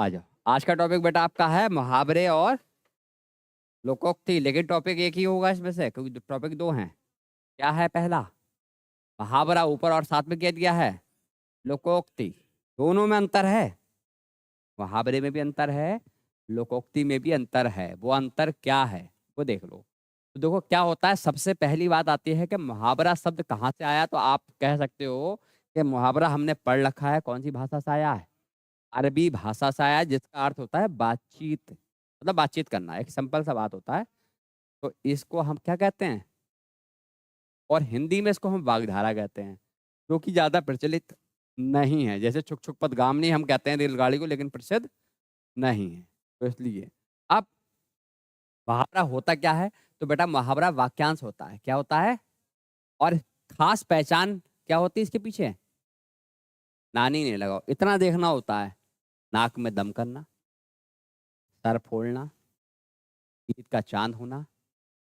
आ जाओ। आज का टॉपिक बेटा आपका है मुहावरे और लोकोक्ति, लेकिन टॉपिक एक ही होगा इसमें से, क्योंकि टॉपिक दो हैं। क्या है पहला? मुहावरा, ऊपर और साथ में क्या दिया है? लोकोक्ति। दोनों में अंतर है। मुहावरे में भी अंतर है, लोकोक्ति में भी अंतर है। वो अंतर क्या है वो देख लो। तो देखो क्या होता है, सबसे पहली बात आती है कि मुहावरा शब्द कहाँ से आया। तो आप कह सकते हो कि मुहावरा हमने पढ़ रखा है, कौन सी भाषा से आया है? अरबी भाषा से आया है, जिसका अर्थ होता है बातचीत, मतलब बातचीत करना, एक सिंपल सा बात होता है। तो इसको हम क्या कहते हैं? और हिंदी में इसको हम वाग्धारा कहते हैं, जो कि ज्यादा प्रचलित नहीं है। जैसे छुक छुक पदगामिनी हम कहते हैं रेलगाड़ी को, लेकिन प्रसिद्ध नहीं है। तो इसलिए अब मुहावरा होता क्या है? तो बेटा मुहावरा वाक्यांश होता है। क्या होता है? और खास पहचान क्या होती है इसके पीछे? नानी नहीं लगाओ, इतना देखना होता है। नाक में दम करना, सर फोड़ना, ईद का चांद होना,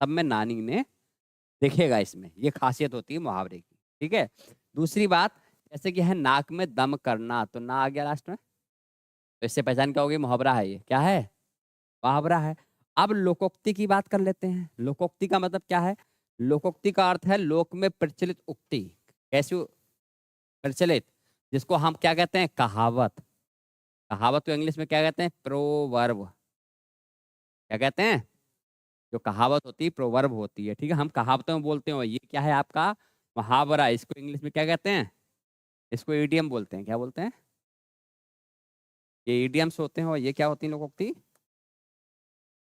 सब में नानी ने दिखेगा। इसमें ये खासियत होती है मुहावरे की। ठीक है। दूसरी बात, जैसे कि है नाक में दम करना, तो ना आ गया लास्ट में। तो इससे पहचान क्या होगी? मुहावरा है। ये क्या है? मुहावरा है। अब लोकोक्ति की बात कर लेते हैं। लोकोक्ति का मतलब क्या है? लोकोक्ति का अर्थ है लोक में प्रचलित उक्ति। कैसी प्रचलित? जिसको हम क्या कहते हैं? कहावत। कहावत को इंग्लिश में क्या कहते हैं? प्रोवर्ब। क्या कहते हैं? जो कहावत होती है प्रोवर्ब होती है। ठीक है, हम कहावतों में बोलते हो। ये क्या है आपका? मुहावरा। इसको इंग्लिश में क्या कहते हैं? इसको ईडियम बोलते हैं। क्या बोलते हैं? ये ईडियम्स होते हैं। और ये क्या होती है लोकोक्ति?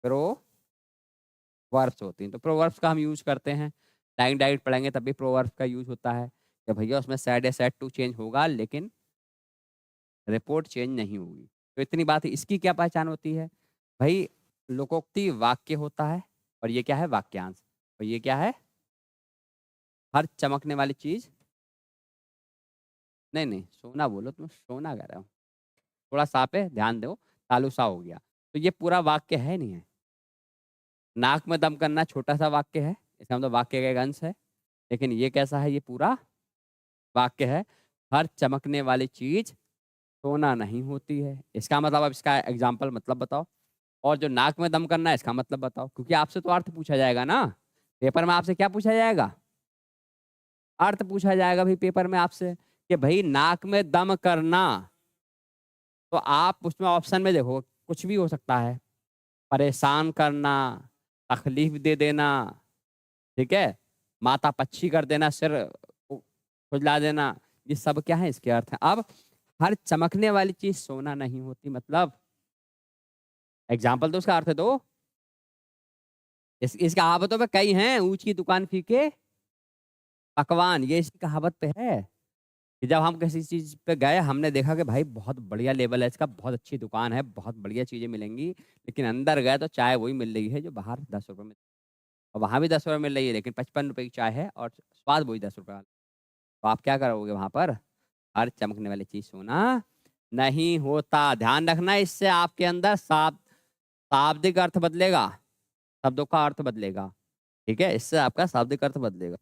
प्रोवर्ब्स होती हैं। तो प्रोवर्ब्स का हम यूज करते हैं। लाइन डाइट पढ़ेंगे तब भी प्रोवर्ब्स का यूज होता है कि भैया उसमें सैड या सैड टू चेंज होगा, लेकिन रिपोर्ट चेंज नहीं होगी। तो इतनी बात है। इसकी क्या पहचान होती है भाई? लोकोक्ति वाक्य होता है, और ये क्या है? वाक्यांश। और ये क्या है? हर चमकने वाली चीज। नहीं नहीं, सोना बोलो, तुम सोना कह रहे हो। थोड़ा सा पे ध्यान दो, तालुसा हो गया। तो ये पूरा वाक्य है नहीं है। नाक में दम करना छोटा सा वाक्य है, इसका मतलब वाक्य का एक अंश है। लेकिन ये कैसा है? ये पूरा वाक्य है। हर चमकने वाली चीज सोना नहीं होती है। इसका मतलब, अब इसका एग्जाम्पल मतलब बताओ। और जो नाक में दम करना है, इसका मतलब बताओ। क्योंकि आपसे तो अर्थ पूछा जाएगा ना पेपर में। आपसे क्या पूछा जाएगा? अर्थ पूछा जाएगा भाई पेपर में आपसे, कि भाई नाक में दम करना। तो आप उसमें ऑप्शन में देखो, कुछ भी हो सकता है। परेशान करना, तकलीफ दे देना, ठीक है, माथा पच्ची कर देना, सिर खुजला देना, ये सब क्या है? इसके अर्थ है। अब हर चमकने वाली चीज सोना नहीं होती, मतलब एग्जाम्पल तो उसका अर्थ दो। इस कहावतों पे कई हैं। ऊंच की दुकान फीके पकवान, ये इसी कहावत पे है। कि जब हम किसी चीज पे गए, हमने देखा कि भाई बहुत बढ़िया लेवल है इसका, बहुत अच्छी दुकान है, बहुत बढ़िया चीजें मिलेंगी, लेकिन अंदर गए तो चाय वही मिल रही है जो बाहर 10 रुपए में। और वहां भी 10 रुपए मिल रही है, लेकिन 55 रुपए की चाय है और स्वाद वही 10 रुपए वाला। तो आप क्या करोगे वहां पर? हर चमकने वाली चीज सोना नहीं होता। ध्यान रखना, इससे आपके अंदर शाब्दिक अर्थ बदलेगा, शब्दों का अर्थ बदलेगा। ठीक है, इससे आपका शाब्दिक अर्थ बदलेगा।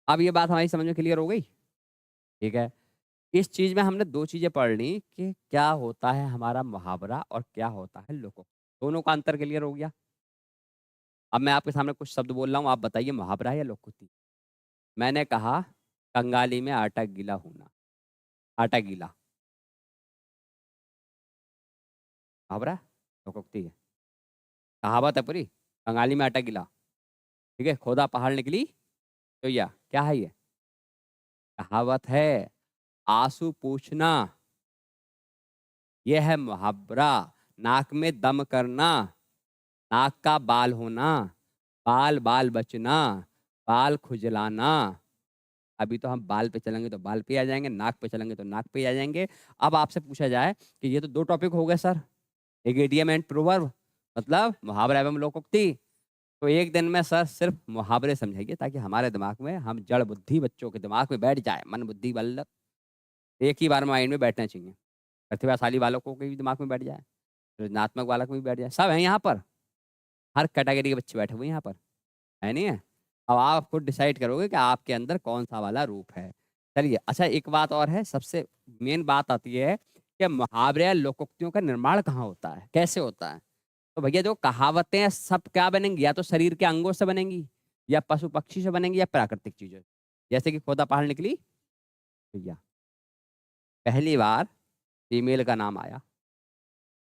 अब ये बात हमारी समझ में क्लियर हो गई? ठीक है। इस चीज में हमने दो चीजें पढ़ ली, कि क्या होता है हमारा मुहावरा और क्या होता है लोकोक्ति। दोनों का अंतर क्लियर हो गया। अब मैं आपके सामने कुछ शब्द बोल रहा हूँ, आप बताइए मुहावरा है या लोकोक्ति। मैंने कहा कंगाली में आटा गीला होना। आटा गीला मुहावरा है? लोकोक्ति है? कहावत है पूरी। कंगाली में आटा गीला। ठीक है, खोदा पहाड़ निकली चोइया। क्या है ये? कहावत है। आंसू पूछना, यह है मुहावरा। नाक में दम करना, नाक का बाल होना, बाल बाल बचना, बाल खुजलाना। अभी तो हम बाल पे चलेंगे तो बाल पे आ जाएंगे, नाक पे चलेंगे तो नाक पे आ जाएंगे। अब आपसे पूछा जाए कि ये तो दो टॉपिक हो गए सर, एक इडियम एंड प्रोवर्ब, मतलब मुहावरा एवं लोकोक्ति। तो एक दिन में सर सिर्फ मुहावरे समझाइए, ताकि हमारे दिमाग में, हम जड़ बुद्धि बच्चों के दिमाग में बैठ जाए। मन बुद्धि बल एक ही बार माइंड में बैठना चाहिए। प्रतिभाशाली वालों को भी दिमाग में बैठ जाए, सृजनात्मक वालों को भी बैठ जाए। सब है यहाँ पर, हर कैटेगरी के बच्चे बैठे हुए हैं यहाँ पर, है नहीं है? अब आप खुद डिसाइड करोगे कि आपके अंदर कौन सा वाला रूप है। चलिए, अच्छा एक बात और है, सबसे मेन बात आती है कि मुहावरे या लोकोक्तियों का निर्माण कहाँ होता है, कैसे होता है। तो भैया जो कहावतें हैं सब क्या बनेंगी, या तो शरीर के अंगों से बनेंगी, या पशु पक्षी से बनेंगी, या प्राकृतिक चीजों से। जैसे कि खोदा पहाड़ निकली भैया, पहली बार फीमेल का नाम आया,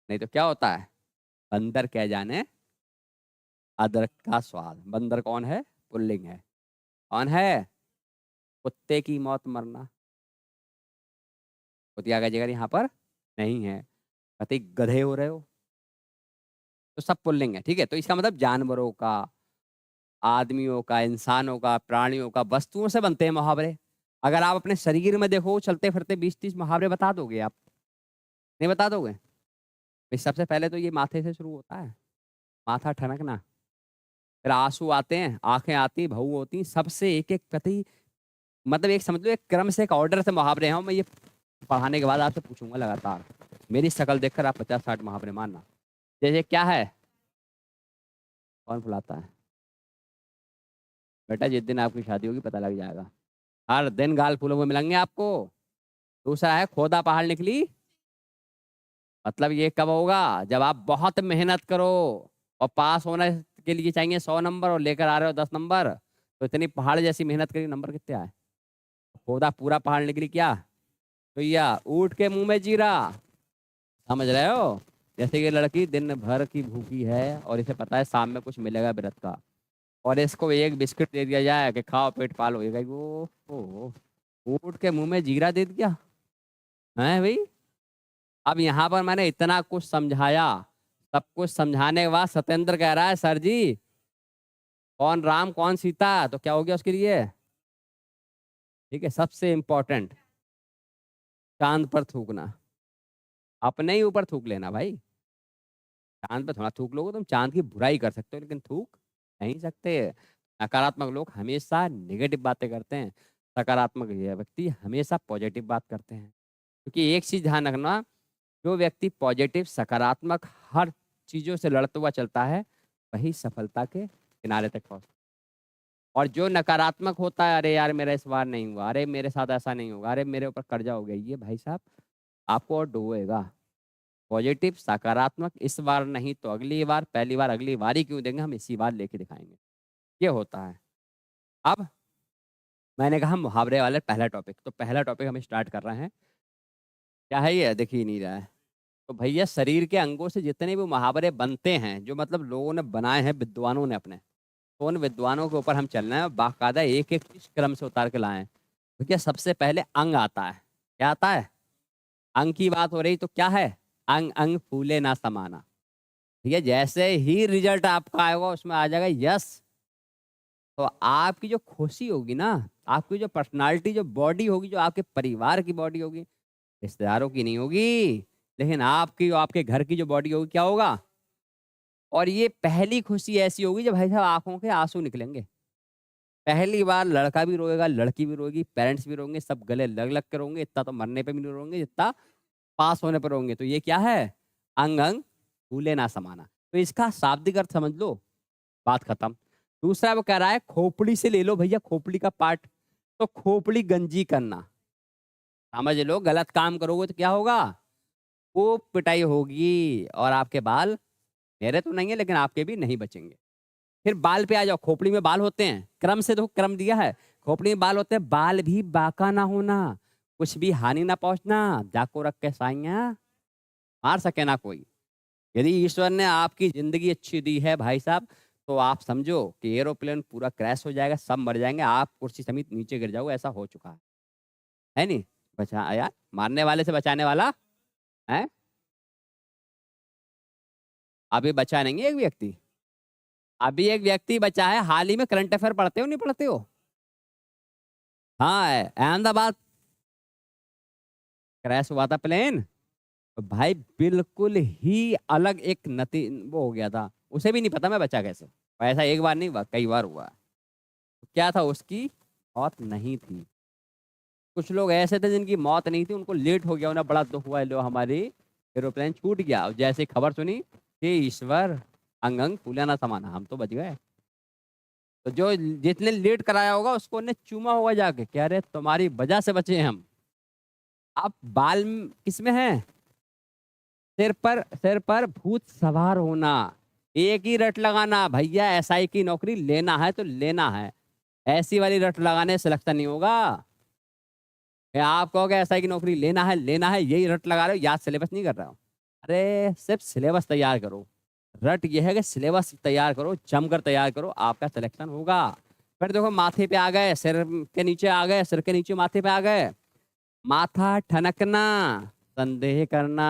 नहीं तो क्या होता है, बंदर कह जाने अदरक का स्वाद। बंदर कौन है, पुल्लिंग है। कौन है, कुत्ते की मौत मरना, कुतिया का जिगर यहाँ पर नहीं है। कहते गधे हो रहे हो, तो सब पुल्लिंग है, ठीक है। तो इसका मतलब जानवरों का, आदमियों का, इंसानों का, प्राणियों का, वस्तुओं से बनते हैं मुहावरे। अगर आप अपने शरीर में देखो, चलते फिरते 20-30 मुहावरे बता दोगे आप, नहीं बता दोगे भाई। सबसे पहले तो ये माथे से शुरू होता है, माथा ठनकना, फिर आंसू आते हैं, आंखें आती, भावुक होती, सबसे एक एक प्रति, मतलब एक समझ लो एक क्रम से, एक ऑर्डर से मुहावरे हैं। मैं ये पढ़ाने के बाद आपसे पूछूंगा लगातार, मेरी शक्ल देखकर आप 50-60 मुहावरे मानना। जैसे क्या है, कौन फुलाता है बेटा, जिस दिन आपकी शादी होगी पता लग जाएगा, हर दिन गाल फूलों में मिलेंगे आपको। दूसरा है खोदा पहाड़ निकली, मतलब ये कब होगा, जब आप बहुत मेहनत करो और पास होने के लिए चाहिए 100 नंबर और लेकर आ रहे हो 10 नंबर, तो इतनी पहाड़ जैसी मेहनत करी, नंबर कितने आए। खोदा पूरा पहाड़ निकली क्या, तो या ऊँट के मुंह में जीरा, समझ रहे हो। जैसे कि लड़की दिन भर की भूखी है और इसे पता है शाम में कुछ मिलेगा व्रत का, और इसको एक बिस्किट दे दिया जाए कि खाओ पेट पालो, ये कहेगी ओ ऊँट के मुंह में जीरा दे दिया है भाई। अब यहाँ पर मैंने इतना कुछ समझाया, सब कुछ समझाने के बाद सत्येंद्र कह रहा है सर जी कौन राम कौन सीता, तो क्या हो गया उसके लिए, ठीक है। सबसे इंपॉर्टेंट, चांद पर थूकना, अपने ही ऊपर थूक लेना भाई। चांद पर थोड़ा थूक लोगे तुम, चांद की बुराई कर सकते हो लेकिन थूक नहीं सकते। नकारात्मक लोग हमेशा नेगेटिव बातें करते हैं, सकारात्मक ये व्यक्ति हमेशा पॉजिटिव बात करते हैं। क्योंकि एक चीज ध्यान रखना, जो व्यक्ति पॉजिटिव सकारात्मक हर चीजों से लड़ता हुआ चलता है, वही सफलता के किनारे तक पहुंचता है। और जो नकारात्मक होता है, अरे यार मेरा इस बार नहीं हुआ, अरे मेरे साथ ऐसा नहीं होगा, अरे मेरे ऊपर कर्जा हो गया, ये भाई साहब आपको और डुबोएगा। पॉजिटिव सकारात्मक, इस बार नहीं तो अगली बार, पहली बार अगली बार ही क्यों देंगे, हम इसी बार लेके दिखाएंगे, ये होता है। अब मैंने कहा मुहावरे वाले पहला टॉपिक, तो पहला टॉपिक हम स्टार्ट कर रहे हैं। क्या है ये, दिख ही नहीं रहा है। तो भैया शरीर के अंगों से जितने भी मुहावरे बनते हैं, जो मतलब लोगों ने बनाए हैं, विद्वानों ने अपने, तो उन विद्वानों के ऊपर हम चलना है, बाकायदा एक एक चीज क्रम से उतार के लाए हैं। भैया सबसे पहले अंग आता है, क्या आता है, अंग की बात हो रही तो क्या है, अंग अंग फूले ना समाना। ठीक है, जैसे ही रिजल्ट आपका आएगा उसमें आ जाएगा यस, तो आपकी जो खुशी होगी ना, आपकी जो पर्सनालिटी, जो बॉडी होगी, जो आपके परिवार की बॉडी होगी, रिश्तेदारों की नहीं होगी, लेकिन आपकी, आपके घर की जो बॉडी होगी, क्या होगा। और ये पहली खुशी ऐसी होगी जब भाई साहब आंखों के आंसू निकलेंगे। पहली बार लड़का भी रोएगा, लड़की भी रोएगी, पेरेंट्स भी रोएंगे, सब गले लग लग के रोएंगे, इतना तो मरने पे भी नहीं रोएंगे जितना पास होने पर रोएंगे। तो ये क्या है, अंग अंग फूले ना समाना। तो इसका शाब्दिक अर्थ समझ लो, बात खत्म। दूसरा वो कह रहा है खोपड़ी से ले लो भैया, खोपड़ी का पार्ट, तो खोपड़ी गंजी करना, समझ लो गलत काम करोगे तो क्या होगा, वो पिटाई होगी और आपके बाल, मेरे तो नहीं है लेकिन आपके भी नहीं बचेंगे। फिर बाल पे आ जाओ, खोपड़ी में बाल होते हैं, क्रम से तो क्रम दिया है, खोपड़ी में बाल होते हैं, बाल भी बाका ना होना, कुछ भी हानि ना पहुंचना, जाको रख के साइया मार सके ना कोई। यदि ईश्वर ने आपकी जिंदगी अच्छी दी है भाई साहब, तो आप समझो कि एरोप्लेन पूरा क्रैश हो जाएगा, सब मर जाएंगे, आप कुर्सी समेत नीचे गिर जाओगे, ऐसा हो चुका है नहीं। बचा यार, मारने वाले से बचाने वाला है, अभी बचा नहीं है एक व्यक्ति, अभी एक व्यक्ति बचा है, हाल ही में करंट अफेयर पढ़ते हो नहीं पढ़ते हो, हाँ अहमदाबाद क्रैश हुआ था प्लेन, तो भाई बिल्कुल ही अलग एक नती वो हो गया था, उसे भी नहीं पता मैं बचा कैसे। और ऐसा एक बार नहीं हुआ, कई बार हुआ। तो क्या था, उसकी मौत नहीं थी। कुछ लोग ऐसे थे जिनकी मौत नहीं थी, उनको लेट हो गया, उन्हें बड़ा दुख हुआ, लो हमारी एरोप्लेन छूट गया, और जैसे खबर सुनी कि ईश्वर अंग अंग फूला ना समाना, हम तो बच गए। तो तो जो जितने लेट कराया होगा उसको उन्हें चूमा होगा जाके, कह रहे तुम्हारी वजह से बचे हम। आप बाल किस में हैं? सिर पर भूत सवार होना, एक ही रट लगाना, भैया एसआई की नौकरी लेना है तो लेना है। ऐसी वाली रट लगाने से सिलेक्शन नहीं होगा। मैं आप कहोगे एसआई की नौकरी लेना है, यही रट लगा रहे हो, याद सिलेबस नहीं कर रहे हो। अरे सिर्फ सिलेबस तैयार करो। रट ये है कि सिलेबस तैयार करो, जमकर तैयार करो, आपका सिलेक्शन होगा। फिर देखो माथे पे आ गए, सिर के नीचे आ गए, सिर के नीचे माथे पे आ गए। माथा ठनकना, संदेह करना।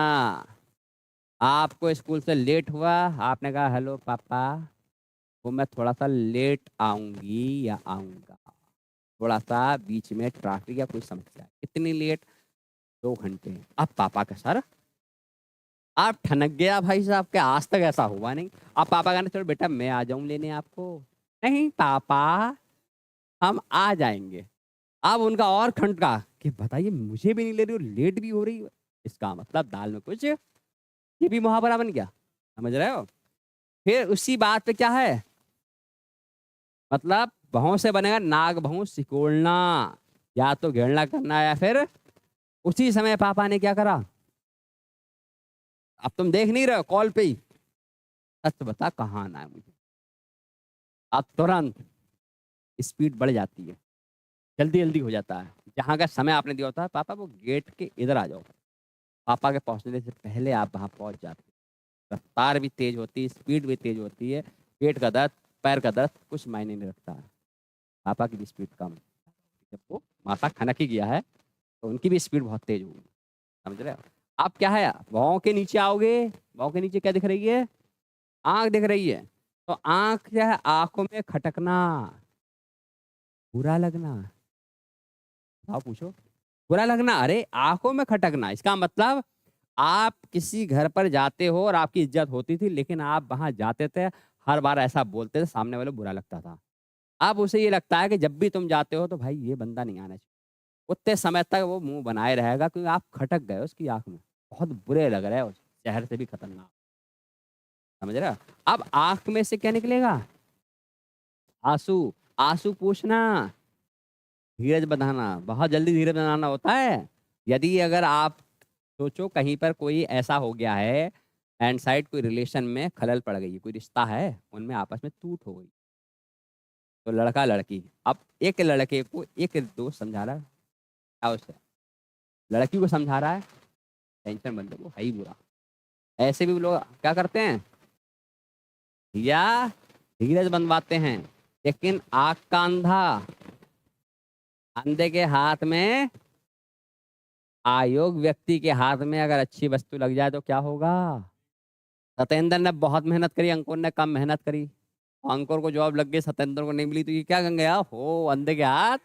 आपको स्कूल से लेट हुआ, आपने कहा हेलो पापा, वो मैं थोड़ा सा लेट आऊंगी या आऊंगा, थोड़ा सा बीच में ट्रैफिक या कोई समस्या। कितनी लेट? 2 घंटे। अब पापा का सर, आप ठनक गया भाई साहब के, आज तक ऐसा हुआ नहीं। अब पापा कहने चलो बेटा मैं आ जाऊं लेने आपको। नहीं पापा, हम आ जाएंगे। अब उनका और खटका कि बताइए मुझे भी नहीं ले रही हो, लेट भी हो रही हो। इसका मतलब दाल में कुछ, ये भी मुहावरा बन गया, समझ रहे हो? फिर उसी बात पे क्या है, मतलब भौं से बनेगा नाग भौं सिकोड़ना, या तो घेरना करना या फिर। उसी समय पापा ने क्या करा, अब तुम देख नहीं रहे हो कॉल पे ही, सच बता कहाँ आना है मुझे। अब तुरंत स्पीड बढ़ जाती है, जल्दी जल्दी हो जाता है। जहाँ का समय आपने दिया होता है, पापा वो गेट के इधर आ जाओ। पापा के पहुंचने से पहले आप वहां पहुंच जाते हैं। रफ्तार भी तेज होती है, स्पीड भी तेज होती है। पेट का दर्द, पैर का दर्द कुछ मायने नहीं रखता है। पापा की भी स्पीड कम। जब वो माथा खनक ही गया है तो उनकी भी स्पीड बहुत तेज होगी, समझ रहे हो? आप क्या है, भौं के नीचे आओगे, भौं के नीचे क्या दिख रही है? आंख दिख रही है। तो आंख क्या है, आंखों में खटकना, बुरा लगना। आप पूछो, बुरा लगना, अरे आंखों में खटकना, इसका मतलब आप किसी घर पर जाते हो और आपकी इज्जत होती थी, लेकिन आप वहां जाते थे, हर बार ऐसा बोलते थे, सामने वाले बुरा लगता था। अब उसे ये लगता है कि जब भी तुम जाते हो तो भाई ये बंदा नहीं आना चाहिए। उतने समय तक वो मुंह बनाए रहेगा क्योंकि आप खटक गए उसकी आंख में, बहुत बुरे लग रहे हो, शहर से भी खतरनाक, समझ रहे हो? अब आंख में से क्या निकलेगा? आंसू। आंसू पूछना, धीरज बनाना, बहुत जल्दी धीरज बनाना होता है। यदि अगर आप सोचो कहीं पर कोई ऐसा हो गया है, एंड साइड कोई रिलेशन में खलल पड़ गई है, कोई रिश्ता है उनमें आपस में टूट हो गई, तो लड़का लड़की, अब एक लड़के को एक दोस्त समझा रहा है, क्या उसे लड़की को समझा रहा है, टेंशन बंदे को है ही बुरा। ऐसे भी लोग क्या करते हैं, या धीरज बनवाते हैं, लेकिन आग का अंधा, अंधे के हाथ में, अयोग्य व्यक्ति के हाथ में अगर अच्छी वस्तु लग जाए तो क्या होगा? सत्येंद्र ने बहुत मेहनत करी, अंकुर ने कम मेहनत करी। अंकुर को जॉब लग गई, सत्येंद्र को नहीं मिली, तो ये क्या गंगे गया हो, अंधे के हाथ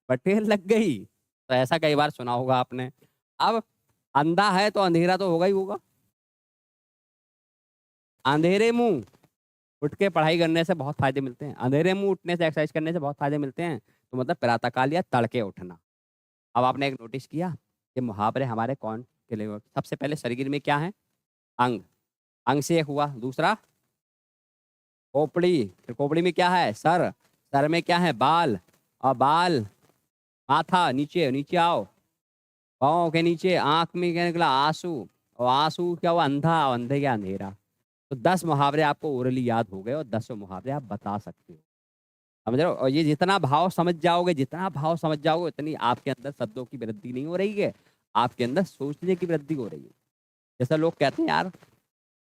बटेर लग गई। तो ऐसा कई बार सुना होगा आपने। अब अंधा है तो अंधेरा तो होगा ही होगा। अंधेरे मुंह उठ के पढ़ाई करने से बहुत फायदे मिलते हैं, अंधेरे मुंह उठने से, एक्सरसाइज करने से बहुत फायदे मिलते हैं। तो मतलब प्रातःकाल या तड़के उठना। अब आपने एक नोटिस किया कि मुहावरे हमारे कौन के लिए? सबसे पहले शरीर में क्या है? अंग। अंग से एक हुआ, दूसरा खोपड़ी, फिर खोपड़ी में क्या है? सर। सर में क्या है? बाल। और बाल, माथा, नीचे नीचे आओ, पाँव के नीचे, आंख में क्या निकला? आंसू। और आंसू क्या हुआ? अंधा, और अंधे क्या? अंधेरा। तो 10 मुहावरे आपको ओरली याद हो गए और 10 मुहावरे आप बता सकते हो, समझ रहे हो? और ये जितना भाव समझ जाओगे, जितना भाव समझ जाओगे, उतनी आपके अंदर शब्दों की वृद्धि नहीं हो रही है, आपके अंदर सोचने की वृद्धि हो रही है। जैसा लोग कहते हैं यार,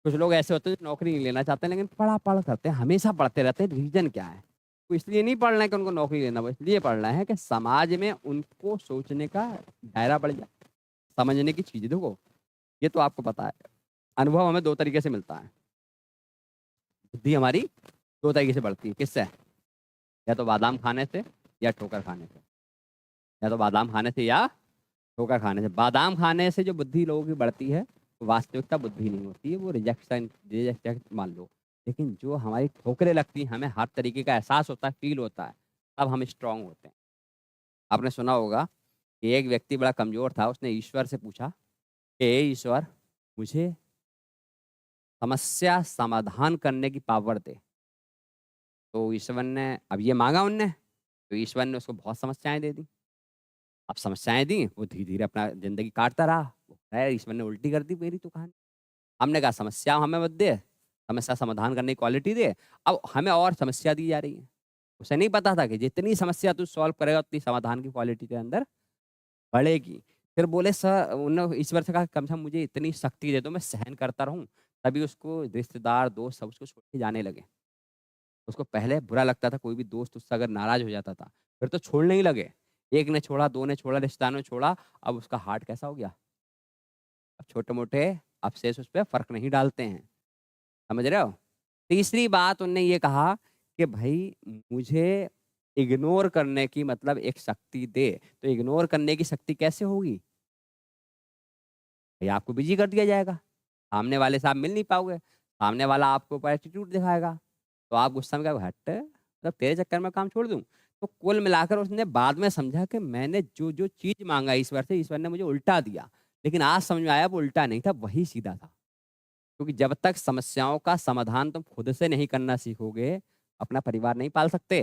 कुछ लोग ऐसे होते हैं जो नौकरी नहीं लेना चाहते लेकिन पढ़ा पढ़ करते हैं, हमेशा पढ़ते रहते हैं। रीजन क्या है? वो इसलिए नहीं पढ़ रहे हैं कि उनको नौकरी लेना, वो इसलिए पढ़ रहे हैं कि समाज में उनको सोचने का दायरा बढ़ जाए, समझने की चीज। देखो ये तो आपको पता है, अनुभव हमें 2 तरीके से मिलता है। बुद्धि हमारी 2 तरीके से बढ़ती है, किससे? या तो बादाम खाने से या ठोकर खाने से। या तो बादाम खाने से या ठोकर खाने से। बादाम खाने से जो बुद्धि लोगों की बढ़ती है, वो वास्तविकता बुद्धि नहीं होती है, वो रिजेक्शन रिजेक्ट मान लो। लेकिन जो हमारी ठोकरें लगती हैं, हमें हर तरीके का एहसास होता है, फील होता है, तब हम स्ट्रांग होते हैं। आपने सुना होगा कि एक व्यक्ति बड़ा कमजोर था, उसने ईश्वर से पूछा कि हे ईश्वर, मुझे समस्या समाधान करने की पावर दे। तो ईश्वर ने अब ये मांगा उनने, तो ईश्वर ने उसको बहुत समस्याएं दे दी। अब समस्याएं दी, वो धीरे धीरे अपना जिंदगी काटता रहा। वो कह रहा है, ईश्वर ने उल्टी कर दी मेरी तो कहानी। हमने कहा समस्या हमें मत दे, समस्या समाधान करने की क्वालिटी दे। अब हमें और समस्या दी जा रही है। उसे नहीं पता था कि जितनी समस्या तू सॉल्व करेगा उतनी समाधान की क्वालिटी के अंदर बढ़ेगी। फिर बोले सर, उन्होंने ईश्वर से कहा कम से कम मुझे इतनी शक्ति दे दो, मैं सहन करता रहूं। तभी उसको रिश्तेदार दोस्त सब उसको छोड़ के जाने लगे। उसको पहले बुरा लगता था, कोई भी दोस्त उससे अगर नाराज हो जाता था, फिर तो छोड़ने ही लगे। एक ने छोड़ा, दो ने छोड़ा, रिश्तेदारों ने छोड़ा। अब उसका हार्ट कैसा हो गया। अब छोटे मोटे अवशेष उस पर फर्क नहीं डालते हैं। समझ रहे हो। तीसरी बात उनने ये कहा कि भाई मुझे इग्नोर करने की मतलब एक शक्ति दे। तो इग्नोर करने की शक्ति कैसे होगी। भाई आपको बिजी कर दिया जाएगा, सामने वाले से आप मिल नहीं पाओगे, सामने वाला आपको ऊपर एटीट्यूड दिखाएगा, तो आप गुस्सा में क्या हट मतलब तेरे चक्कर में काम छोड़ दूं। तो कुल मिलाकर उसने बाद में समझा कि मैंने जो जो चीज मांगा ईश्वर से, ईश्वर ने मुझे उल्टा दिया। लेकिन आज समझ में आया वो उल्टा नहीं था, वही सीधा था। क्योंकि जब तक समस्याओं का समाधान तुम खुद से नहीं करना सीखोगे, अपना परिवार नहीं पाल सकते।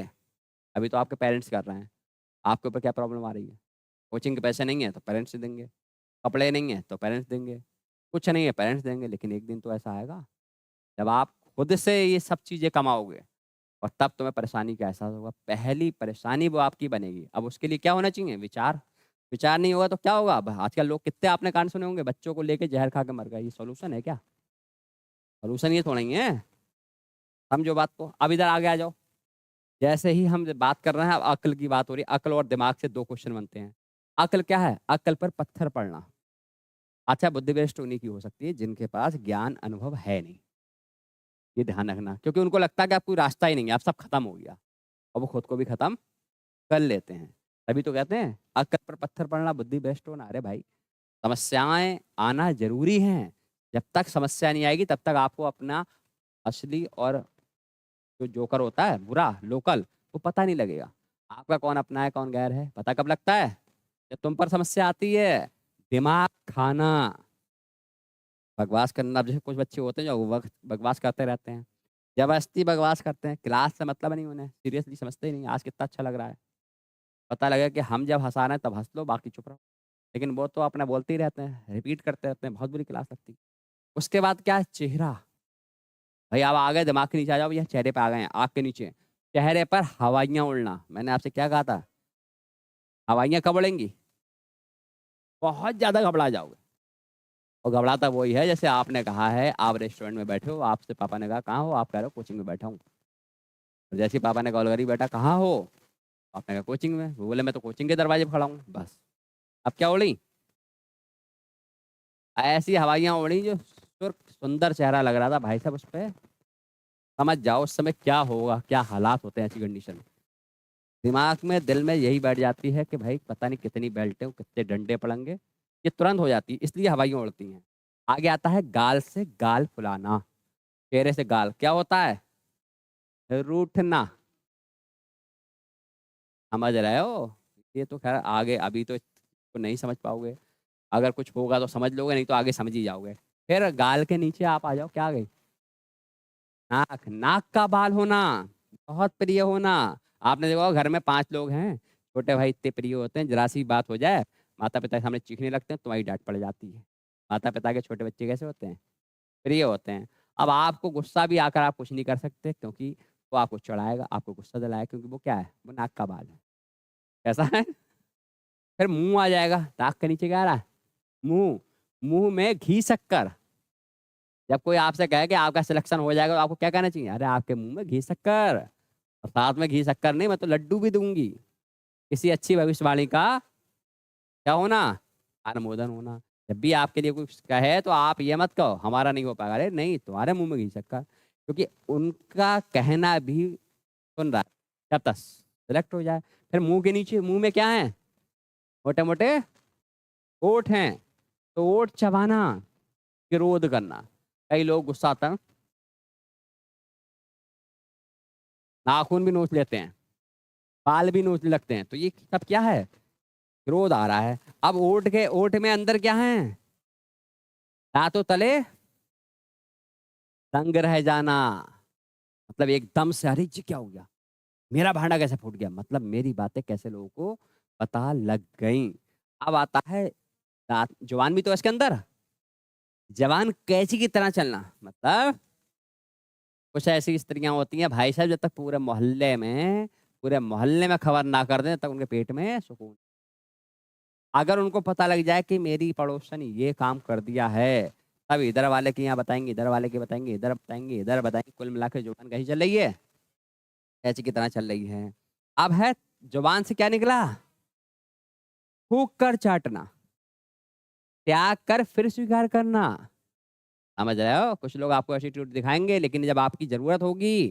अभी तो आपके पेरेंट्स कर रहे हैं। आपके ऊपर क्या प्रॉब्लम आ रही है। कोचिंग के पैसे नहीं है तो पेरेंट्स देंगे, कपड़े नहीं है तो पेरेंट्स देंगे, कुछ नहीं है पेरेंट्स देंगे। लेकिन एक दिन तो ऐसा आएगा जब आप खुद से ये सब चीज़ें कमाओगे, और तब तुम्हें परेशानी का एहसास होगा। पहली परेशानी वो आपकी बनेगी। अब उसके लिए क्या होना चाहिए, विचार। विचार नहीं होगा तो क्या होगा। अब आजकल लोग कितने आपने कांड सुने होंगे, बच्चों को लेके जहर खा के मर गए। ये सॉल्यूशन है क्या। सॉल्यूशन ये थोड़ा ही है। समझो बात को। अब इधर आगे आ जाओ। जैसे ही हम बात कर रहे हैं, अब अक्ल की बात हो रही है। अक्ल और दिमाग से दो क्वेश्चन बनते हैं। अक्ल क्या है, अक्ल पर पत्थर पड़ना। अच्छा, बुद्धि भ्रष्ट उन्हीं की हो सकती है जिनके पास ज्ञान अनुभव है नहीं। ये ध्यान रखना, क्योंकि उनको लगता है कि आप कोई रास्ता ही नहीं है, आप सब खत्म हो गया, और वो खुद को भी खत्म कर लेते हैं। तभी तो कहते हैं अक्ल पर पत्थर पड़ना, बुद्धि भ्रष्ट होना। अरे भाई, समस्याएं आना जरूरी हैं। जब तक समस्या नहीं आएगी तब तक आपको अपना असली और जो जोकर होता है बुरा लोकल, वो पता नहीं लगेगा। आपका कौन अपना है कौन गैर है, पता कब लगता है, जब तुम पर समस्या आती है। दिमाग खाना, बकवास करना। अब जैसे कुछ बच्चे होते हैं जो वक्त बकवास करते रहते हैं, जबरदस्ती बकवास करते हैं, क्लास से मतलब नहीं, उन्हें सीरियसली समझते ही नहीं। आज कितना अच्छा लग रहा है, पता लगे कि हम जब हंसा रहे हैं तब हंस लो, बाकी चुप रहो। लेकिन वो तो अपना बोलते ही रहते हैं, रिपीट करते रहते हैं। बहुत बुरी क्लास लगती है। उसके बाद क्या है, चेहरा। भाई आप आ गए, दिमाग के नीचे आ जाओ, भैया चेहरे पे आ गए हैं, आँख के नीचे। चेहरे पर हवाइयाँ उड़ना। मैंने आपसे क्या कहा था, हवाइयाँ कब उड़ेंगी, बहुत ज्यादा घबरा जाओगे। और घबराता वही है, जैसे आपने कहा है, आप रेस्टोरेंट में बैठे हो, आपसे पापा ने कहा कहाँ हो, आप कह रहे हो कोचिंग में बैठा हूँ। और जैसे ही पापा ने कॉल करी, बेटा कहाँ हो, आपने कहा कोचिंग में। वो बोले मैं तो कोचिंग के दरवाजे पर खड़ा हूँ। बस अब क्या उड़ी, ऐसी हवाइयाँ उड़ी जो सुंदर चेहरा लग रहा था भाई साहब उस पर। समझ जाओ उस समय क्या होगा, क्या हालात होते हैं ऐसी कंडीशन में। दिमाग में दिल में यही बैठ जाती है कि भाई पता नहीं कितनी बेल्टें कितने डंडे पड़ेंगे। ये तुरंत हो जाती है, इसलिए हवाइयाँ उड़ती हैं। आगे आता है गाल से गाल फुलाना। चेहरे से गाल क्या होता है, रूठना। समझ रहे हो। ये तो खैर आगे अभी तो इसको नहीं समझ पाओगे, अगर कुछ होगा तो समझ लोगे, नहीं तो आगे समझ ही जाओगे। फिर गाल के नीचे आप आ जाओ, क्या आ गई, नाक। नाक का बाल होना, बहुत प्रिय होना। आपने देखा होगा, घर में 5 लोग हैं, छोटे भाई इतने प्रिय होते हैं, जरा सी बात हो जाए माता पिता के सामने चीखने लगते हैं, तुम्हारी डांट पड़ जाती है। माता पिता के छोटे बच्चे कैसे होते हैं, प्रिय होते हैं। अब आपको गुस्सा भी आकर आप कुछ नहीं कर सकते, क्योंकि वो आपको चढ़ाएगा, आपको गुस्सा दिलाएगा, क्योंकि वो क्या है, वो नाक का बाल है। कैसा है। फिर मुंह आ जाएगा, नाक के नीचे क्या आ रहा है, मुंह। मुंह में घी शक्कर। जब कोई आपसे कहे कि आपका सिलेक्शन हो जाएगा, तो आपको क्या कहना चाहिए, अरे आपके मुंह में घी शक्कर। और साथ में घी शक्कर नहीं, मैं तो लड्डू भी दूंगी। किसी अच्छी भविष्यवाणी का क्या होना, अनुमोदन होना। जब भी आपके लिए कुछ कहे तो आप ये मत कहो हमारा नहीं हो पाएगा, अरे नहीं तुम्हारे मुंह में घी शक्कर। क्योंकि उनका कहना भी सुन रहा है, जब तक सिलेक्ट हो जाए। फिर मुंह के नीचे, मुंह में क्या है, मोटे मोटे ओठ हैं। तो ओठ चबाना, विरोध करना। कई लोग गुस्सा आता है नाखून भी नोच लेते हैं, बाल भी नोचने लगते हैं, तो ये सब क्या है, क्रोध आ रहा है। अब ओठ के, ओठ में अंदर क्या है, दांतों तले दंग रह जाना। मतलब एकदम से अरे जी क्या हो गया, मेरा भांडा कैसे फूट गया, मतलब मेरी बातें कैसे लोगों को पता लग गई। अब आता है जुबान भी तो है इसके अंदर, जवान कैंची की तरह चलना, मतलब कुछ ऐसी स्त्रियां होती हैं भाई साहब, जब तक पूरे मोहल्ले में खबर ना कर दें तब तक उनके पेट में सुकून। अगर उनको पता लग जाए कि मेरी पड़ोसन ये काम कर दिया है, तब इधर वाले के यहाँ बताएंगे, इधर वाले के बताएंगे, इधर बताएंगे, इधर बताएंगे, कुल मिला के जुबान कहीं चल रही है, कैंची की तरह चल रही है। अब है जुबान से क्या निकला, फूक कर चाटना, त्याग कर फिर स्वीकार करना। समझ रहे हो, कुछ लोग आपको एटीट्यूड दिखाएंगे लेकिन जब आपकी जरूरत होगी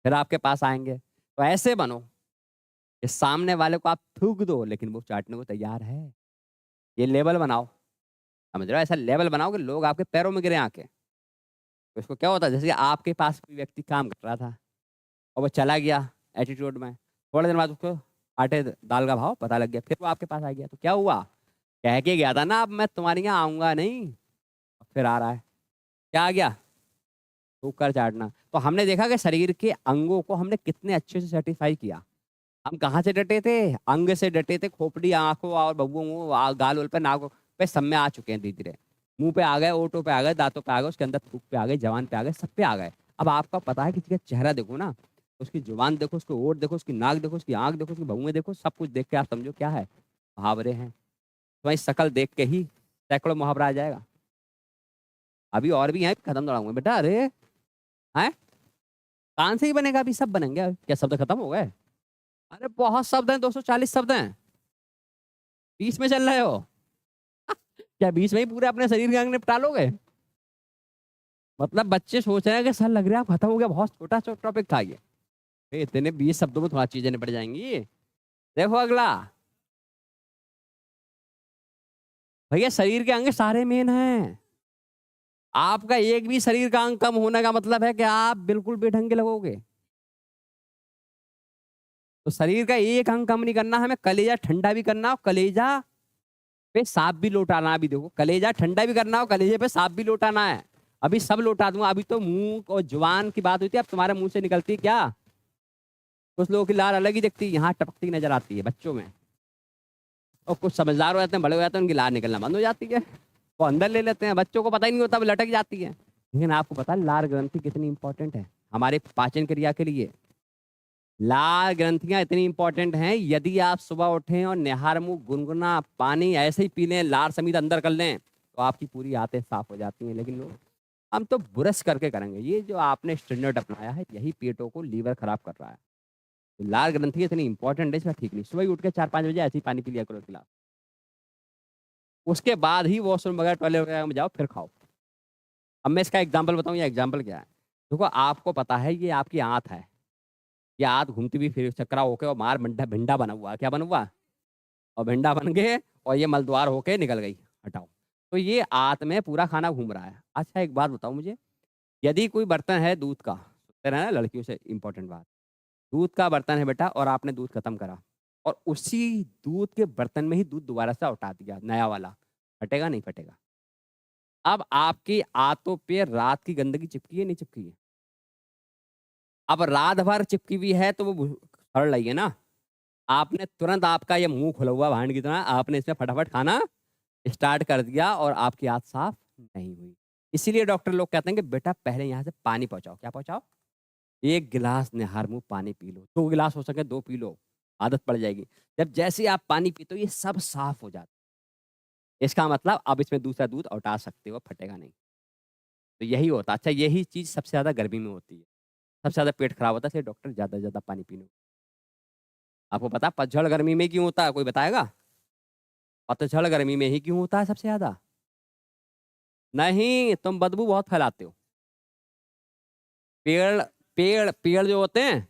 फिर आपके पास आएंगे। तो ऐसे बनो कि सामने वाले को आप थूक दो लेकिन वो चाटने को तैयार है। ये लेवल बनाओ, समझ रहे हो, ऐसा लेवल बनाओ कि लोग आपके पैरों में गिरे आके। तो इसको क्या होता है, जैसे कि आपके पास कोई व्यक्ति काम कर रहा था और वो चला गया एटीट्यूड में, थोड़े दिन बाद उसको आटे दाल का भाव पता लग गया, फिर वो आपके पास आ गया, तो क्या हुआ, कह के गया था ना अब मैं तुम्हारे यहाँ आऊंगा नहीं, फिर आ रहा है, क्या आ गया, थूक कर चाटना। तो हमने देखा कि शरीर के अंगों को हमने कितने अच्छे से सेटिस्फाई किया। हम कहाँ से डटे थे, अंग से डटे थे, खोपड़ी, आंखों और बब्बू, गाल वाल पे, नाक पे, सब में आ चुके हैं धीरे धीरे। मुंह पे आ गए, ओठों पे आ गए, दांतों पे आ गए, उसके अंदर थूक पे आ गए, जवान पे आ गए, सब पे आ गए। अब आपका पता है किसी का चेहरा देखो ना, उसकी जुबान देखो, उसकी ओठ देखो, उसकी नाक देखो, उसकी आंख देखो, उसकी भौहें देखो, सब कुछ देख के आप समझो क्या है, मुहावरे हैं। तो वही शकल देख के ही सैकड़ों मुहावरा आ जाएगा। अभी और भी हैं, खत्म दौड़ाऊंगा बेटा, अरे हैं, कान से ही बनेगा, अभी सब बनेंगे, क्या शब्द खत्म हो गए, अरे बहुत शब्द हैं, 240 शब्द हैं, 20 में चल रहे हो। क्या 20 में ही पूरे अपने शरीर के अंग निपटा लोगे, मतलब बच्चे सोच रहे हैं कि सर लग रहा है खत्म हो गया, बहुत छोटा छोटा टॉपिक था ये। इतने 20 शब्दों में थोड़ा चीजें निपट जाएंगी। देखो अगला, भैया शरीर के अंग सारे मेन हैं, आपका एक भी शरीर का अंग कम होने का मतलब है कि आप बिल्कुल बेढंगे लगोगे। तो शरीर का एक अंग कम नहीं करना, हमें कलेजा ठंडा भी करना और कलेजा पे सांप भी लौटाना भी, देखो कलेजा ठंडा भी करना और कलेजे पे सांप भी लौटाना है। अभी सब लौटा दूंगा, अभी तो मुंह और जुबान की बात हुई थी, अब तुम्हारे मुंह से निकलती है क्या, कुछ लोगों की लार अलग ही दिखती है, यहाँ टपकती नजर आती है बच्चों में, और कुछ समझदार हो जाते हैं, बड़े हो जाते हैं, उनकी लार निकलना बंद हो जाती है, वो अंदर ले लेते हैं, बच्चों को पता ही नहीं होता, वो लटक जाती है। लेकिन आपको पता है लार ग्रंथि कितनी इंपॉर्टेंट है हमारे पाचन क्रिया के लिए। लार ग्रंथियां इतनी इंपॉर्टेंट हैं, यदि आप सुबह उठें और निहार मुंह गुनगुना पानी ऐसे ही पी लें, लार समेत अंदर कर लें, तो आपकी पूरी आंतें साफ हो जाती हैं। लेकिन लोग, हम तो ब्रश करके करेंगे, ये जो आपने स्टैंडर्ड अपनाया है यही पेटों को, लीवर खराब कर रहा है। तो लार ग्रंथि इतनी इंपॉर्टेंट है, इसका ठीक नहीं, सुबह ही उठ के 4-5 बजे ऐसे ही पानी पी लिया करो एक गिलास, उसके बाद ही वॉशरूम वगैरह टॉयलेट वगैरह में जाओ फिर खाओ। अब मैं इसका एग्जाम्पल बताऊँ, या एग्जाम्पल क्या है, देखो आपको पता है ये आपकी आंत है, ये आंत घूमती भी फिर चक्रा होके और मार भिंडा भिंडा बना हुआ है, क्या बना हुआ, और भिंडा बन गए, और ये मलद्वार होके निकल गई, हटाओ। तो ये आंत में पूरा खाना घूम रहा है। अच्छा एक बात बताओ मुझे, यदि कोई बर्तन है दूध का, सुनते रहे ना लड़कियों से इंपॉर्टेंट बात, दूध का बर्तन है बेटा और आपने दूध खत्म करा, और उसी दूध के बर्तन में ही दूध दोबारा से उठा दिया नया वाला, फटेगा नहीं फटेगा। अब आपकी आंतों पे रात की गंदगी चिपकी है नहीं चिपकी है, अब रात भर चिपकी हुई है तो वो सड़ रही है ना, आपने तुरंत, आपका ये मुंह खुला हुआ भांड की तरह, आपने इसमें फटाफट खाना स्टार्ट कर दिया और आपकी आंत साफ नहीं हुई। इसीलिए डॉक्टर लोग कहते हैं कि बेटा पहले यहाँ से पानी पहुंचाओ, क्या पहुंचाओ, 1 गिलास निहार मुंह पानी पी लो, 2 गिलास हो सके 2 पी लो, आदत पड़ जाएगी। जब जैसे ही आप पानी पीते हो ये सब साफ हो जाता है, इसका मतलब अब इसमें दूसरा दूध उठा सकते हो, फटेगा नहीं। तो यही होता है। अच्छा यही चीज सबसे ज्यादा गर्मी में होती है, सबसे ज्यादा पेट खराब होता है, इसलिए डॉक्टर ज्यादा से ज्यादा पानी पीने। आपको पता है पतझड़ गर्मी में क्यों होता है, कोई बताएगा, पतझड़ गर्मी में ही क्यों होता है सबसे ज्यादा, नहीं तुम बदबू बहुत फैलाते हो। पेड़ पेड़ पेड़ जो होते हैं,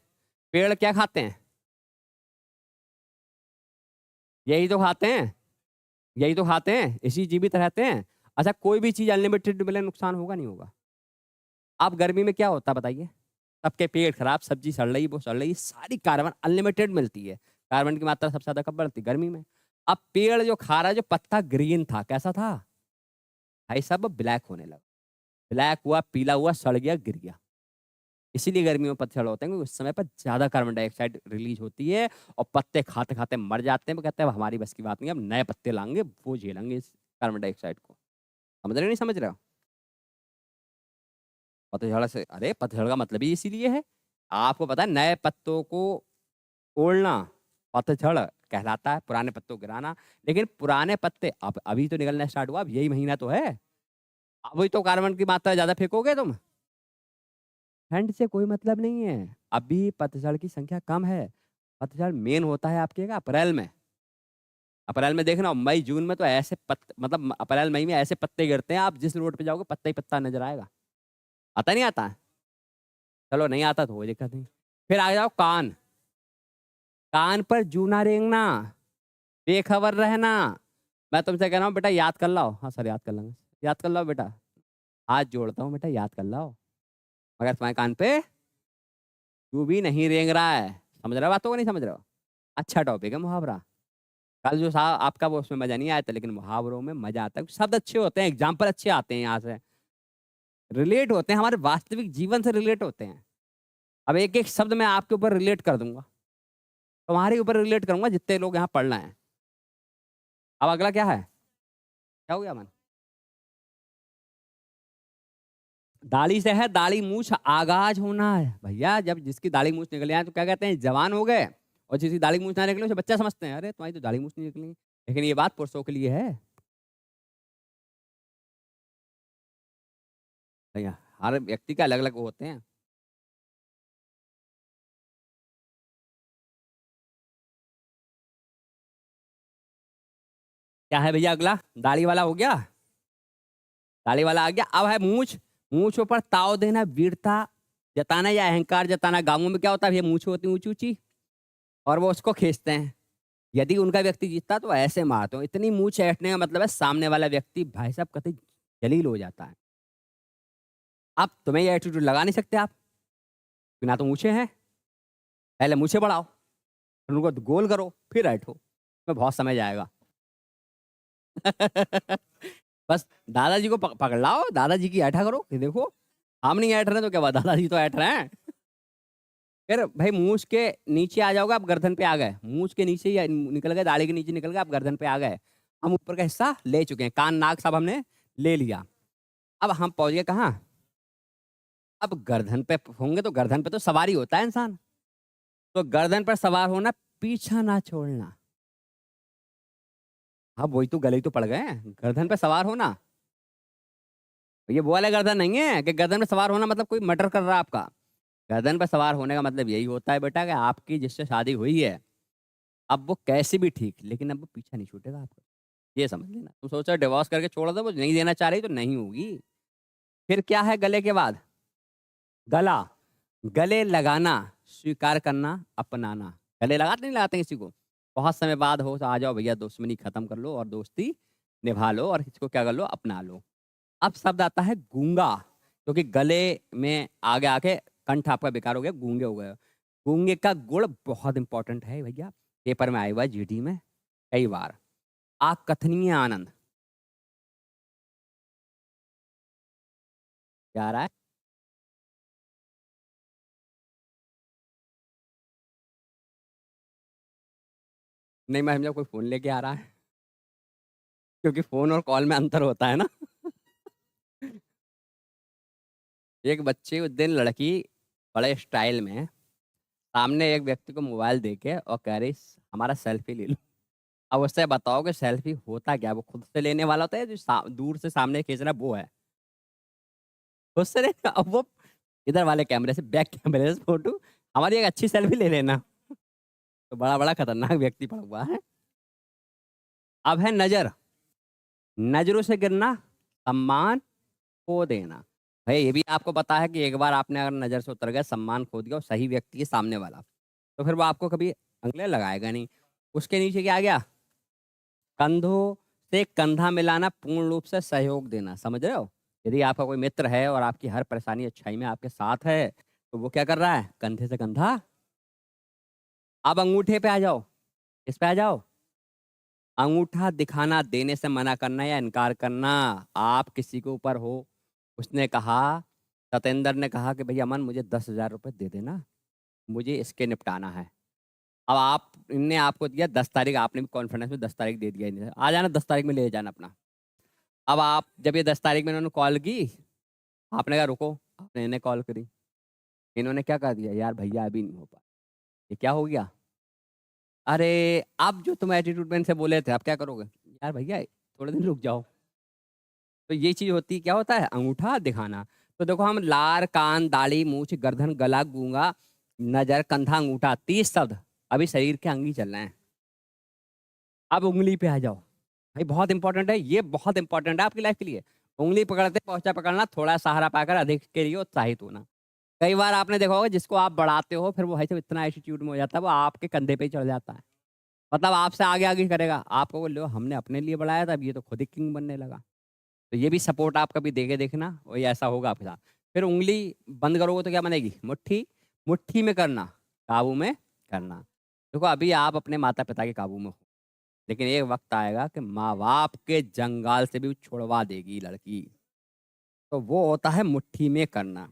पेड़ क्या खाते हैं, यही तो खाते हैं, यही तो खाते हैं, इसी जीवित रहते हैं। अच्छा कोई भी चीज अनलिमिटेड मिले नुकसान होगा नहीं होगा। अब गर्मी में क्या होता है बताइए, सबके पेट खराब, सब्जी सड़ रही, वो सड़ रही, सारी कार्बन अनलिमिटेड मिलती है, कार्बन की मात्रा सबसे ज्यादा कब बढ़ती, गर्मी में। अब पेड़ जो खा रहा है, जो पत्ता ग्रीन था कैसा था भाई, सब ब्लैक होने लगा, ब्लैक हुआ, पीला हुआ, सड़ गया, गिर गया। इसीलिए गर्मियों में पतझड़ होते हैं, क्योंकि उस समय पर ज्यादा कार्बन डाइऑक्साइड रिलीज होती है और पत्ते खाते खाते मर जाते हैं। वो कहते हैं अब हमारी बस की बात नहीं, अब नए पत्ते लाएंगे, वो झेलेंगे इस कार्बन डाइऑक्साइड को। समझ रहे हो नहीं समझ रहे हो? पतझड़ से, अरे पतझड़ का मतलब ही इसीलिए है। आपको पता है नए पत्तों को तोड़ना पतझड़ कहलाता है, पुराने पत्तों को गिराना। लेकिन पुराने पत्ते अब अभी तो निकलना स्टार्ट हुआ, अब यही महीना तो है, अभी तो कार्बन की मात्रा ज्यादा फेंकोगे तुम। ठंड से कोई मतलब नहीं है, अभी पतझड़ की संख्या कम है। पतझड़ मेन होता है आपके का अप्रैल में। अप्रैल में देखना, मई जून में तो ऐसे मतलब अप्रैल मई में ऐसे पत्ते गिरते हैं, आप जिस रोड पे जाओगे पत्ता ही पत्ता नजर आएगा। आता नहीं आता? चलो नहीं आता तो कोई दिक्कत नहीं। फिर आ जाओ कान। कान पर जूना रेंगना, बेखबर रहना। मैं तुमसे कह रहा हूँ बेटा याद कर लाओ। हाँ सर याद कर लेंगे, याद कर लाओ बेटा, हाथ जोड़ता हूँ बेटा याद कर लाओ। मगर तुम्हारे कान पे तू भी नहीं रेंग रहा है। समझ रहे हो बातों को, नहीं समझ रहे हो? अच्छा टॉपिक है मुहावरा। कल जो साहब आपका वो उसमें मजा नहीं आया था, लेकिन मुहावरों में मजा आता है, शब्द अच्छे होते हैं, एग्जाम्पल अच्छे आते हैं, यहाँ से रिलेट होते हैं, हमारे वास्तविक जीवन से रिलेट होते हैं। अब एक एक शब्द मैं आपके ऊपर रिलेट कर दूंगा, तुम्हारे ऊपर रिलेट करूंगा जितने लोग यहाँ पढ़ना है। अब अगला क्या है, क्या हो गया मन? दाढ़ी से है, दाढ़ी मूछ आगाज होना है भैया। जब जिसकी दाढ़ी मूछ निकल आए तो क्या कहते हैं, जवान हो गए। और जिसकी दाढ़ी मूछ ना निकले उसे बच्चा समझते हैं, अरे तुम्हारी तो दाढ़ी मूछ नहीं निकली। लेकिन ये बात पुरुषों के लिए है भैया, हर व्यक्ति के अलग अलग होते हैं। क्या है भैया अगला? दाढ़ी वाला हो गया, दाढ़ी वाला आ गया। अब है मूछ। मूछों पर ताव देना, वीरता जताना या अहंकार जताना। गांवों में क्या होता है, ये मूछ होती ऊंची ऊंची और वो उसको खींचते हैं। यदि उनका व्यक्ति जीतता तो ऐसे मारते हो। इतनी मूछ ऐंठने का मतलब है सामने वाला व्यक्ति भाई साहब कतई जलील हो जाता है। अब तुम्हें ये एटीट्यूड लगा नहीं सकते आप, बिना तो मूछे हैं। पहले मूछे बढ़ाओ, फिर उनको गोल करो, फिर ऐठो, में बहुत समय जाएगा। बस दादाजी को पकड़ लाओ, दादाजी की ऐठा करो कि देखो हम नहीं ऐठ रहे तो क्या बात, दादाजी तो ऐठ रहे हैं। फिर भाई मूछ के नीचे आ जाओगे आप, गर्दन पे आ गए। मूछ के नीचे ही निकल गए, दाढ़ी के नीचे निकल गए, आप गर्दन पे आ गए। हम ऊपर का हिस्सा ले चुके हैं, कान नाक सब हमने ले लिया। अब हम पहुंच गए कहाँ? अब गर्दन पे होंगे तो गर्दन पे तो सवारी होता है इंसान, तो गर्दन पर सवार होना, पीछा ना छोड़ना। हाँ वही तो, गले ही तो पड़ गए हैं। गर्दन पे सवार होना, ये वो वाला गर्दन नहीं है कि गर्दन पे सवार होना मतलब कोई मर्डर कर रहा है आपका। गर्दन पे सवार होने का मतलब यही होता है बेटा कि आपकी जिससे शादी हुई है, अब वो कैसी भी ठीक, लेकिन अब वो पीछा नहीं छूटेगा आपका। ये समझ लेना। तुम सोचो डिवोर्स करके छोड़ दो, वो नहीं देना चाह रही तो नहीं होगी। फिर क्या है गले के बाद? गला। गले लगाना, स्वीकार करना, अपनाना। गले लगाते नहीं लगाते किसी को? बहुत समय बाद हो तो आ जाओ भैया दुश्मनी खत्म कर लो और दोस्ती निभा लो और किसी को क्या कर लो, अपना लो। अब शब्द आता है गूंगा, क्योंकि गले में आगे आके कंठ आपका बेकार हो गया, गूंगे हो गए। गूंगे का गुण बहुत इंपॉर्टेंट है भैया, पेपर में आया हुआ है, जीडी में कई बार। अकथनीय आनंद। क्या आ रहा है? नहीं मैं समझा कोई फोन लेके आ रहा है, क्योंकि फोन और कॉल में अंतर होता है ना। एक बच्चे उस दिन लड़की बड़े स्टाइल में सामने एक व्यक्ति को मोबाइल देके और कह रही हमारा सेल्फी ले लो। अब उससे बताओ कि सेल्फी होता क्या है? वो खुद से लेने वाला होता है, जो दूर से सामने खींच रहा है वो है। खुद से नहीं, अब वो इधर वाले कैमरे से, बैक कैमरे से फोटो, हमारी एक अच्छी सेल्फी ले लेना। तो बड़ा बड़ा खतरनाक व्यक्ति पड़ा हुआ है। अब है नजर। नजरों से गिरना, सम्मान खो देना। भाई ये भी आपको पता है कि एक बार आपने अगर नजर से उतर गया, सम्मान खो दिया और सही व्यक्ति है सामने वाला, तो फिर वो आपको कभी अंगले लगाएगा नहीं। उसके नीचे क्या आ गया? कंधों से कंधा मिलाना, पूर्ण रूप से सहयोग देना। समझ रहे हो? यदि आपका कोई मित्र है और आपकी हर परेशानी अच्छाई में आपके साथ है, तो वो क्या कर रहा है, कंधे से कंधा। अब अंगूठे पे आ जाओ, इस पे आ जाओ। अंगूठा दिखाना, देने से मना करना या इनकार करना। आप किसी के ऊपर हो, उसने कहा सतेंद्र ने कहा कि भैया अमन मुझे 10,000 रुपये दे देना, मुझे इसके निपटाना है। अब आप इनने आपको दिया 10 तारीख, आपने भी कॉन्फिडेंस में 10 तारीख दे दिया इन्हें, आ जाना 10 तारीख में ले जाना अपना। अब आप जब ये 10 तारीख में इन्होंने कॉल की, आपने कहा रुको, आपने इन्हें कॉल करी, इन्होंने क्या कर दिया, यार भैया अभी नहीं हो पाया। ये क्या हो गया? अरे अब जो तुम एटीट्यूड में इनसे बोले थे, आप क्या करोगे? यार भैया थोड़े दिन रुक जाओ। तो ये चीज होती, क्या होता है, अंगूठा दिखाना। तो देखो हम लार, कान, दाढ़ी, मूछ, गर्दन, गला, गूंगा, नजर, कंधा, अंगूठा, 30 शब्द अभी शरीर के अंग ही चल रहे हैं। अब उंगली पे आ जाओ भाई, बहुत इंपॉर्टेंट है ये, बहुत इंपॉर्टेंट है आपकी लाइफ के लिए। उंगली पकड़ते पहुंचा पकड़ना, थोड़ा सहारा पाकर अधिक के लिए उत्साहित होना। कई बार आपने देखा होगा जिसको आप बढ़ाते हो, फिर वो भाई साहब इतना एटीट्यूड में हो जाता है, वो आपके कंधे पे ही चढ़ जाता है। मतलब आपसे आगे आगे करेगा, आपको बोल लो हमने अपने लिए बढ़ाया था, अब ये तो खुद ही किंग बनने लगा। तो ये भी सपोर्ट आप कभी देके देखना, वही ऐसा होगा आपके साथ। फिर उंगली बंद करोगे तो क्या बनेगी, मुट्ठी। मुट्ठी में करना, काबू में करना। देखो अभी आप अपने माता पिता के काबू में हो, लेकिन एक वक्त आएगा कि माँ बाप के जंगाल से भी छुड़वा देगी लड़की। तो वो होता है मुट्ठी में करना।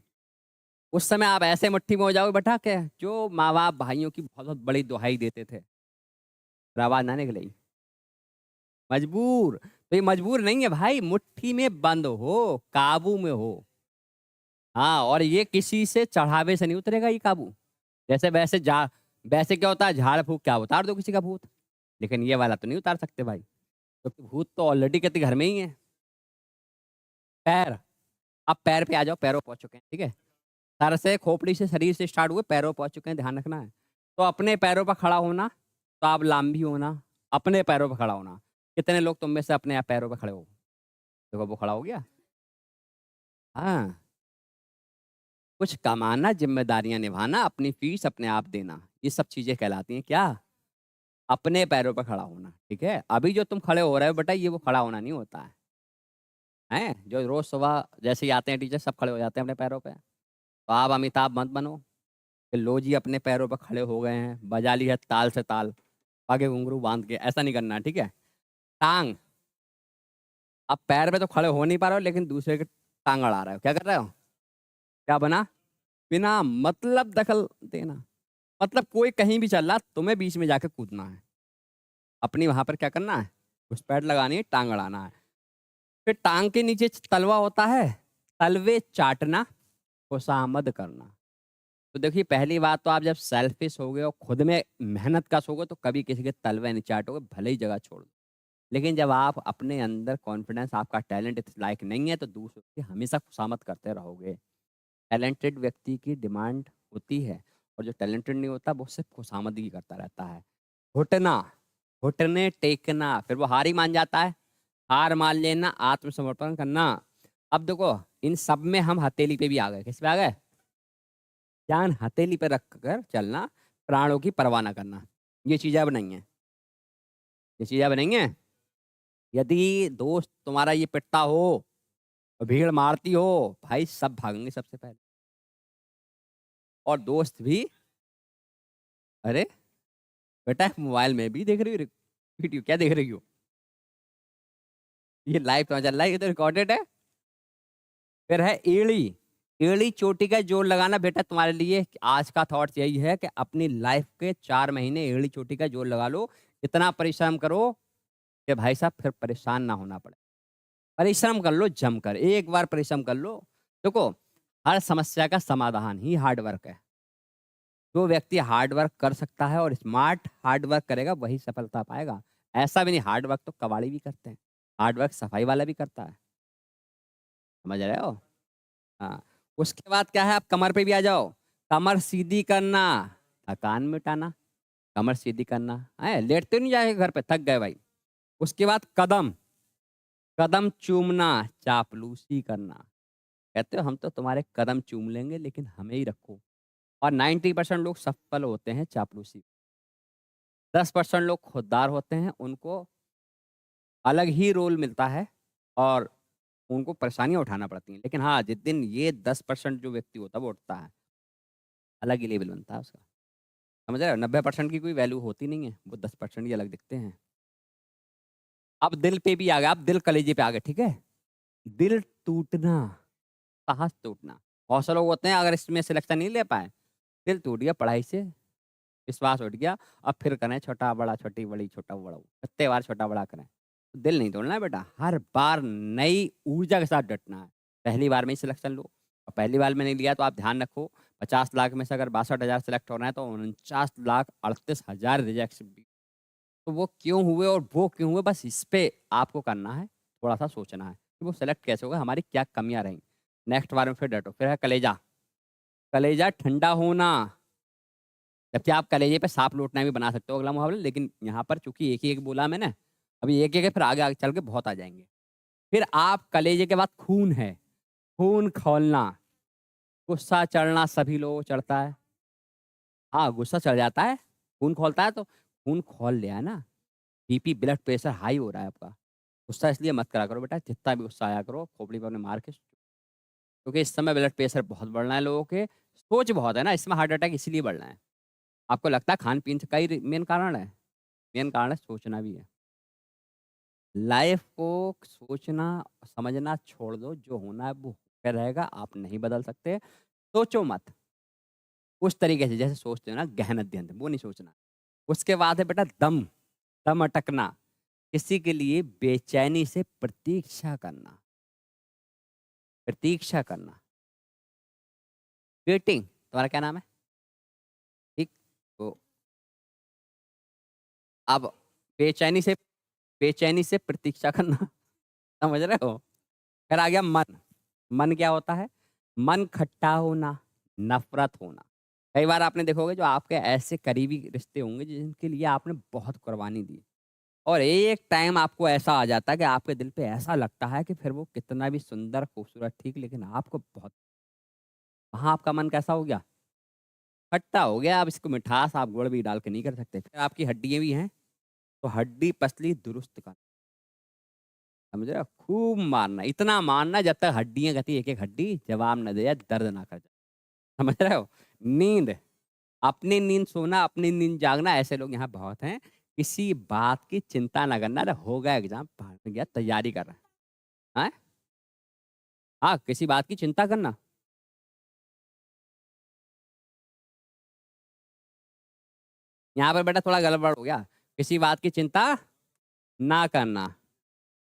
उस समय आप ऐसे मुट्ठी में हो जाओगे बेटा के जो माँ बाप भाइयों की बहुत बड़ी दुहाई देते थे, फिर आवाज ना निकलेगी, मजबूर। तो ये मजबूर नहीं है भाई, मुट्ठी में बंद हो, काबू में हो। हाँ, और ये किसी से चढ़ावे से नहीं उतरेगा ये काबू। जैसे वैसे क्या होता है, झाड़ फूक क्या उतार दो किसी का भूत, लेकिन ये वाला तो नहीं उतार सकते भाई, क्योंकि भूत तो ऑलरेडी कहते घर में ही है। पैर, अब पैर पे आ जाओ, पैरों पहुंच चुके हैं, ठीक है। सर से, खोपड़ी से, शरीर से स्टार्ट हुए, पैरों पहुंच चुके हैं, ध्यान रखना है। तो अपने पैरों पर खड़ा होना, तो आप लाम भी होना, अपने पैरों पर खड़ा होना। कितने लोग तुम में से अपने आप पैरों पर खड़े हो? देखो वो खड़ा हो गया। हाँ, कुछ कमाना, जिम्मेदारियां निभाना, अपनी फीस अपने आप देना, ये सब चीजें कहलाती हैं क्या, अपने पैरों पर खड़ा होना। ठीक है, अभी जो तुम खड़े हो रहे हो बेटा, ये वो खड़ा होना नहीं होता है। हैं जो रोज सुबह जैसे ही आते हैं टीचर, सब खड़े हो जाते हैं अपने पैरों पे। तो आप अमिताभ मत बनो कि लो जी अपने पैरों पर खड़े हो गए हैं, बजा ली है ताल से ताल, आगे घुंघरू बांध के, ऐसा नहीं करना, ठीक है। टांग, अब पैर पे तो खड़े हो नहीं पा रहे हो, लेकिन दूसरे के टांग अड़ा रहे हो, क्या कर रहे हो? क्या बना? बिना मतलब दखल देना। मतलब कोई कहीं भी चल रहा, तुम्हें बीच में जाके कूदना है, अपनी वहां पर क्या करना है, घुसपैठ लगानी है, टांग अड़ाना है। फिर टांग के नीचे तलवा होता है, तलवे चाटना, खुशामद करना। तो देखिए पहली बात तो आप जब सेल्फिश हो गए और खुद में मेहनत कश हो गए, तो कभी किसी के तलवे नहीं चाटोगे, भले ही जगह छोड़ दो। लेकिन जब आप अपने अंदर कॉन्फिडेंस, आपका टैलेंट इस लायक नहीं है, तो दूसरों की हमेशा खुशामद करते रहोगे। टैलेंटेड व्यक्ति की डिमांड होती है, और जो टैलेंटेड नहीं होता वो सिर्फ खुशामद ही करता रहता है। घुटना, घुटने टेकना, फिर वो हार ही मान जाता है। हार मान लेना, आत्मसमर्पण करना। अब देखो इन सब में हम हथेली पे भी आ गए, किस पे आ गए? ध्यान हथेली पे रख कर चलना, प्राणों की परवाह ना करना, ये चीजें अब नहीं है। ये चीजें अब नहीं है। यदि दोस्त तुम्हारा ये पिटता हो, भीड़ मारती हो, भाई सब भागेंगे सबसे पहले। और दोस्त भी, अरे बेटा मोबाइल में भी देख रही हो वीडियो, क्या देख रही हो? ये लाइव तो चल रहा है, ये तो रिकॉर्डेड है। फिर है एड़ी। एड़ी चोटी का जोर लगाना, बेटा तुम्हारे लिए आज का थॉट्स यही है कि अपनी लाइफ के 4 महीने एड़ी चोटी का जोर लगा लो। इतना परिश्रम करो कि भाई साहब फिर परेशान ना होना पड़े। परिश्रम कर लो जमकर, एक बार परिश्रम कर लो। देखो हर समस्या का समाधान ही हार्ड वर्क है। जो व्यक्ति हार्ड वर्क कर सकता है और स्मार्ट हार्ड वर्क करेगा, वही सफलता पाएगा। ऐसा भी नहीं, हार्ड वर्क तो कबाड़ी भी करते हैं, हार्ड वर्क सफाई वाला भी करता है। समझ रहे हो? हाँ। उसके बाद क्या है, आप कमर पे भी आ जाओ। कमर सीधी करना, थकान मिटाना। कमर सीधी करना है, लेटते नहीं जाएगा घर पे, थक गए भाई। उसके बाद कदम, कदम चूमना, चापलूसी करना। कहते हो हम तो तुम्हारे कदम चूम लेंगे, लेकिन हमें ही रखो। और 90% लोग सफल होते हैं चापलूसी। 10% लोग खुददार होते हैं, उनको अलग ही रोल मिलता है और उनको परेशानियां उठाना पड़ती हैं। लेकिन हाँ, जिस दिन ये 10% जो व्यक्ति होता है वो उठता है, अलग ही लेवल बनता है उसका। समझ रहे हो? 90% की कोई वैल्यू होती नहीं है, वो 10% ही अलग दिखते हैं। अब दिल पे भी आ गया, अब दिल कलेजे पे आ गए, ठीक है। दिल टूटना, साहस टूटना, बहुत से लोग होते हैं अगर इसमें सिलेक्शन नहीं ले पाए, दिल टूट गया, पढ़ाई से विश्वास उठ गया, अब फिर करें छोटा बड़ा, छोटी बड़ी, छोटा बड़ा, कितने बार छोटा बड़ा करें। दिल नहीं तोड़ना है बेटा, हर बार नई ऊर्जा के साथ डटना है। पहली बार में ही सिलेक्शन लो, और पहली बार में नहीं लिया तो आप ध्यान रखो, 50 लाख में से अगर 62,000 सेलेक्ट होना है तो 49,38,000 रिजेक्शन भी। तो वो क्यों हुए और वो क्यों हुए, बस इस पे आपको करना है, थोड़ा सा सोचना है कि वो सेलेक्ट कैसे होगा, हमारी क्या कमियां रहीं। नेक्स्ट बार में फिर डटो। फिर है कलेजा। कलेजा ठंडा होना। जबकि आप कलेजे पे सांप लौटना भी बना सकते हो अगला मुहावरा, लेकिन यहाँ पर चूंकि एक ही एक बोला मैंने, अभी एक एक है, फिर आगे आगे चल के बहुत आ जाएंगे। फिर आप कलेजे के बाद खून है, खून खौलना। गुस्सा चढ़ना सभी लोगों को चढ़ता है। हाँ, गुस्सा चढ़ जाता है, खून खौलता है, तो खून खौल लिया है ना, बीपी ब्लड प्रेशर हाई हो रहा है आपका। गुस्सा इसलिए मत करा करो बेटा, जितना भी गुस्सा आया करो खोपड़ी पर अपने मार के, क्योंकि इस समय ब्लड प्रेशर बहुत बढ़ रहा है लोगों के, सोच बहुत है ना, इसमें हार्ट अटैक इसीलिए बढ़ रहा है। आपको लगता है खान पीन से कई मेन कारण है, मेन कारण है सोचना भी है। लाइफ को सोचना समझना छोड़ दो, जो होना है वो होकर रहेगा, आप नहीं बदल सकते। सोचो मत उस तरीके से जैसे सोचते हो ना गहन अध्ययन, वो नहीं सोचना। उसके बाद है बेटा दम, दम अटकना, किसी के लिए बेचैनी से प्रतीक्षा करना, प्रतीक्षा करना, वेटिंग। तुम्हारा क्या नाम है? ठीक। तो अब बेचैनी से, बेचैनी से प्रतीक्षा करना समझ रहे हो। फिर आ गया मन। मन क्या होता है? मन खट्टा होना, नफरत होना। कई बार आपने देखोगे जो आपके ऐसे करीबी रिश्ते होंगे जिनके लिए आपने बहुत कुर्बानी दी, और एक टाइम आपको ऐसा आ जाता है कि आपके दिल पे ऐसा लगता है कि फिर वो कितना भी सुंदर खूबसूरत ठीक, लेकिन आपको बहुत, वहाँ आपका मन कैसा हो गया? खट्टा हो गया। अब इसको मिठास आप गुड़ भी डाल के नहीं कर सकते। फिर आपकी हड्डियाँ भी हैं, तो हड्डी पसली दुरुस्त कर, समझ रहे हो, खूब मारना, इतना मारना जब तक हड्डियां कहती एक एक हड्डी जवाब न दे जाए, दर्द ना कर जाए, समझ रहे हो। नींद, अपनी नींद सोना, अपनी नींद जागना, ऐसे लोग यहाँ बहुत हैं। किसी बात की चिंता ना करना, अरे हो गया एग्जाम, बाहर में गया तैयारी कर रहा है। हैं? हाँ, किसी बात की चिंता करना। यहाँ पर बेटा थोड़ा गड़बड़ हो गया, किसी बात की चिंता ना करना,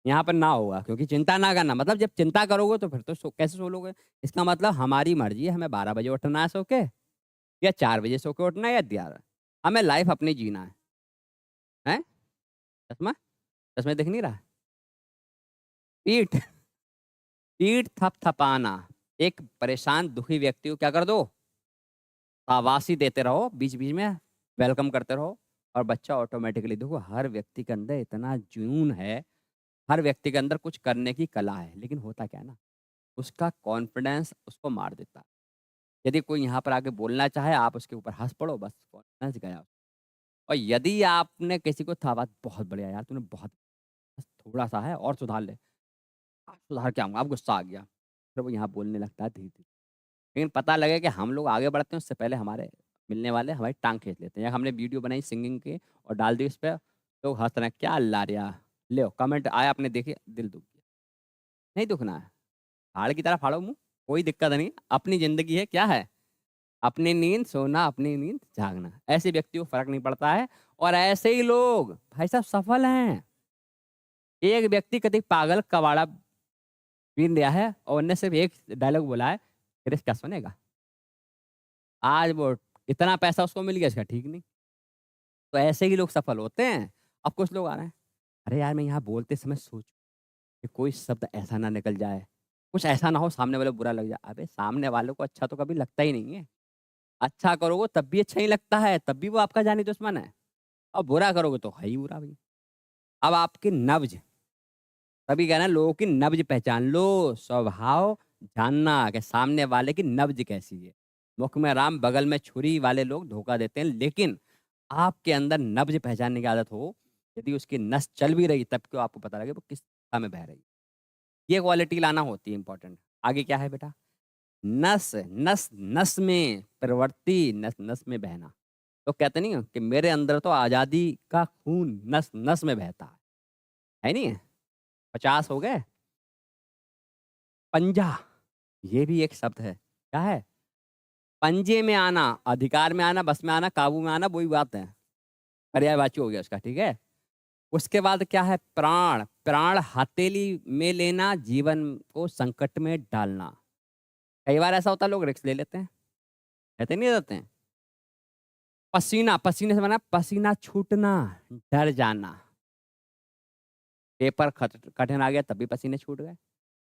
यहाँ पर ना होगा, क्योंकि चिंता ना करना मतलब जब चिंता करोगे तो फिर तो कैसे सो लोगे। इसका मतलब हमारी मर्जी है, हमें 12 बजे उठना है सो के, या 4 बजे सो के उठना है, या 11। हमें लाइफ अपनी जीना है। हैं? चश्मा, चश्मे दिख नहीं रहा? पीठ, पीठ थपथपाना। एक परेशान दुखी व्यक्ति को क्या कर दो, शाबाशी देते रहो, बीच बीच में वेलकम करते रहो, और बच्चा ऑटोमेटिकली, देखो हर व्यक्ति के अंदर इतना जुनून है, हर व्यक्ति के अंदर कुछ करने की कला है, लेकिन होता क्या है ना, उसका कॉन्फिडेंस उसको मार देता है। यदि कोई यहाँ पर आके बोलना चाहे, आप उसके ऊपर हंस पड़ो, बस कॉन्फिडेंस गया। और यदि आपने किसी को था बात बहुत बढ़िया यार, तूने बहुत, बस थोड़ा सा है और सुधार ले, आप सुधार के आऊँगा, आप गुस्सा आ गया, फिर वो यहाँ बोलने लगता है धीरे धीरे। लेकिन पता लगे कि हम लोग आगे बढ़ते हैं उससे पहले हमारे मिलने वाले हमारी टांग खींच लेते हैं। या हमने वीडियो बनाई सिंगिंग की और डाल दी उस पर, तो हंस रहे हैं, क्या अल्लाह रिया, ले कमेंट आया, आपने देखे, दिल दुख गया। नहीं दुखना है, फाड़ की तरह फाड़ो मुंह, कोई दिक्कत नहीं, अपनी जिंदगी है, क्या है, अपनी नींद सोना, अपनी नींद जागना, ऐसे व्यक्ति को फर्क नहीं पड़ता है। और ऐसे ही लोग भाई साहब सफल हैं। एक व्यक्ति कभी पागल कबाड़ा बीन दिया है और उनने सिर्फ एक डायलॉग बोला है, क्रिस क्या सुनेगा, आज वो इतना पैसा उसको मिल गया, इसका ठीक नहीं। तो ऐसे ही लोग सफल होते हैं। अब कुछ लोग आ रहे हैं, अरे यार मैं यहाँ बोलते समय सोच कि कोई शब्द ऐसा ना निकल जाए, कुछ ऐसा ना हो सामने वाले को बुरा लग जाए। अबे सामने वालों को अच्छा तो कभी लगता ही नहीं है। अच्छा करोगे तब भी अच्छा ही लगता है, तब भी वो आपका जानी दुश्मन है, और बुरा करोगे तो है ही बुरा भी। अब आपकी नब्ज, तभी कहना है लोगों की नब्ज पहचान लो, स्वभाव जानना कि सामने वाले की नब्ज कैसी है। मुख में राम बगल में छुरी वाले लोग धोखा देते हैं, लेकिन आपके अंदर नब्ज पहचानने की आदत हो, यदि उसकी नस चल भी रही तब क्यों आपको पता लगे वो किस दिशा में बह रही है। ये क्वालिटी लाना होती है इंपॉर्टेंट। आगे क्या है बेटा, नस, नस नस में प्रवृत्ति, नस नस में बहना। तो कहते नहीं हो कि मेरे अंदर तो आजादी का खून नस नस में बहता है नहीं है। 50 हो गए। पंजा, ये भी एक शब्द है। क्या है? पंजे में आना, अधिकार में आना, बस में आना, काबू में आना, वही बात है। पर्यायवाची हो गया उसका, ठीक है। उसके बाद क्या है? प्राण, प्राण हथेली में लेना, जीवन को संकट में डालना। कई बार ऐसा होता है लोग रिस्क ले लेते हैं, कहते नहीं रहते हैं। पसीना, पसीने से बना पसीना छूटना, डर जाना। पेपर कठिन आ गया तब भी पसीने छूट गए।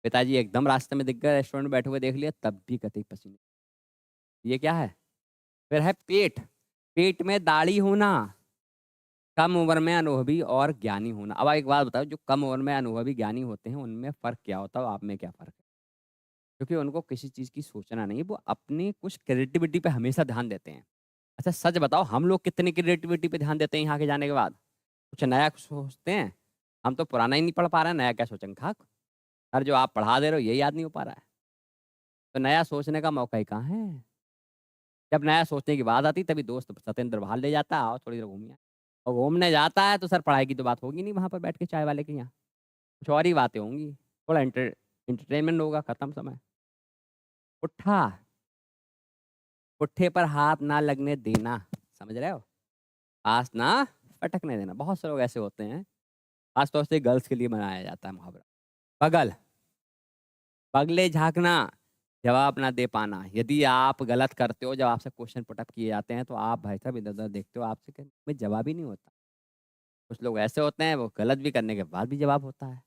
पिताजी एकदम रास्ते में दिख गए, रेस्टोरेंट में बैठे हुए देख लिया तब भी कतई पसीने। ये क्या है? फिर है पेट, पेट में दाढ़ी होना, कम उम्र में अनुभवी और ज्ञानी होना। अब एक बात बताओ, जो कम उम्र में अनुभवी ज्ञानी होते हैं उनमें फर्क क्या होता है, आप में क्या फर्क है? क्योंकि उनको किसी चीज़ की सोचना नहीं है, वो अपनी कुछ क्रिएटिविटी पे हमेशा ध्यान देते हैं। अच्छा सच बताओ, हम लोग कितनी क्रिएटिविटी पे ध्यान देते हैं यहाँ के जाने के बाद? कुछ नया सोचते हैं? हम तो पुराना ही नहीं पढ़ पा रहे हैं, नया क्या सोचेंगे खाक। और जो आप पढ़ा दे रहे हो यही याद नहीं हो पा रहा है, तो नया सोचने का मौका ही कहाँ है? जब नया सोचने की बात आती तभी दोस्त सतेंद्र बाहर ले जाता है, आओ थोड़ी देर घूमिए। और घूमने जाता है तो सर पढ़ाई की तो बात होगी नहीं वहाँ पर बैठ के चाय वाले के यहाँ, कुछ और ही बातें होंगी। थोड़ा एंटरटेनमेंट होगा, खत्म समय। पुट्ठा, पुट्ठे पर हाथ ना लगने देना, समझ रहे हो? पास ना पटकने देना। बहुत से लोग ऐसे होते हैं, खासतौर से गर्ल्स के लिए बनाया जाता है मुहावरा। बगल, बगले झाँकना, जवाब ना दे पाना। यदि आप गलत करते हो, जब आपसे क्वेश्चन पुटअप किए जाते हैं तो आप भाई साहब इधर-उधर देखते हो, आपसे में जवाब ही नहीं होता। कुछ लोग ऐसे होते हैं, वो गलत भी करने के बाद भी जवाब होता है।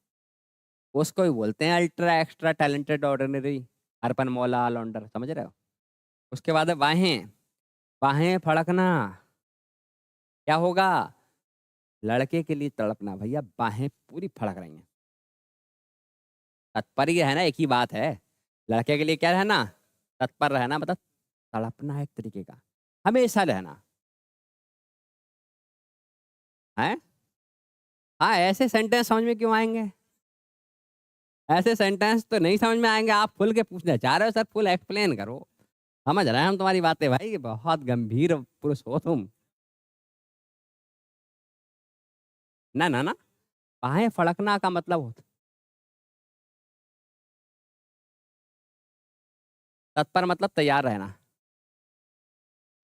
उसको ही बोलते हैं अल्ट्रा एक्स्ट्रा टैलेंटेड ऑर्डिनरी, अर्पण मौला ऑलराउंडर, समझ रहे हो? उसके बाद है बाहें, बाहें फड़कना। क्या होगा? लड़के के लिए तड़पना, भैया बाहें पूरी फड़क रही हैं। तात्पर्य है ना, एक ही बात है। लड़के के लिए क्या रहना? तत्पर रहना, मतलब तड़पना एक तरीके का, हमेशा रहना है। हाँ, ऐसे सेंटेंस समझ में क्यों आएंगे? ऐसे सेंटेंस तो नहीं समझ में आएंगे। आप खुल के पूछना चाह रहे हो सर, फुल एक्सप्लेन करो। समझ रहे हैं हम तुम्हारी बातें भाई, बहुत गंभीर पुरुष हो तुम। ना ना ना, बाहें फड़कना का मतलब होता, तत्पर मतलब तैयार रहना।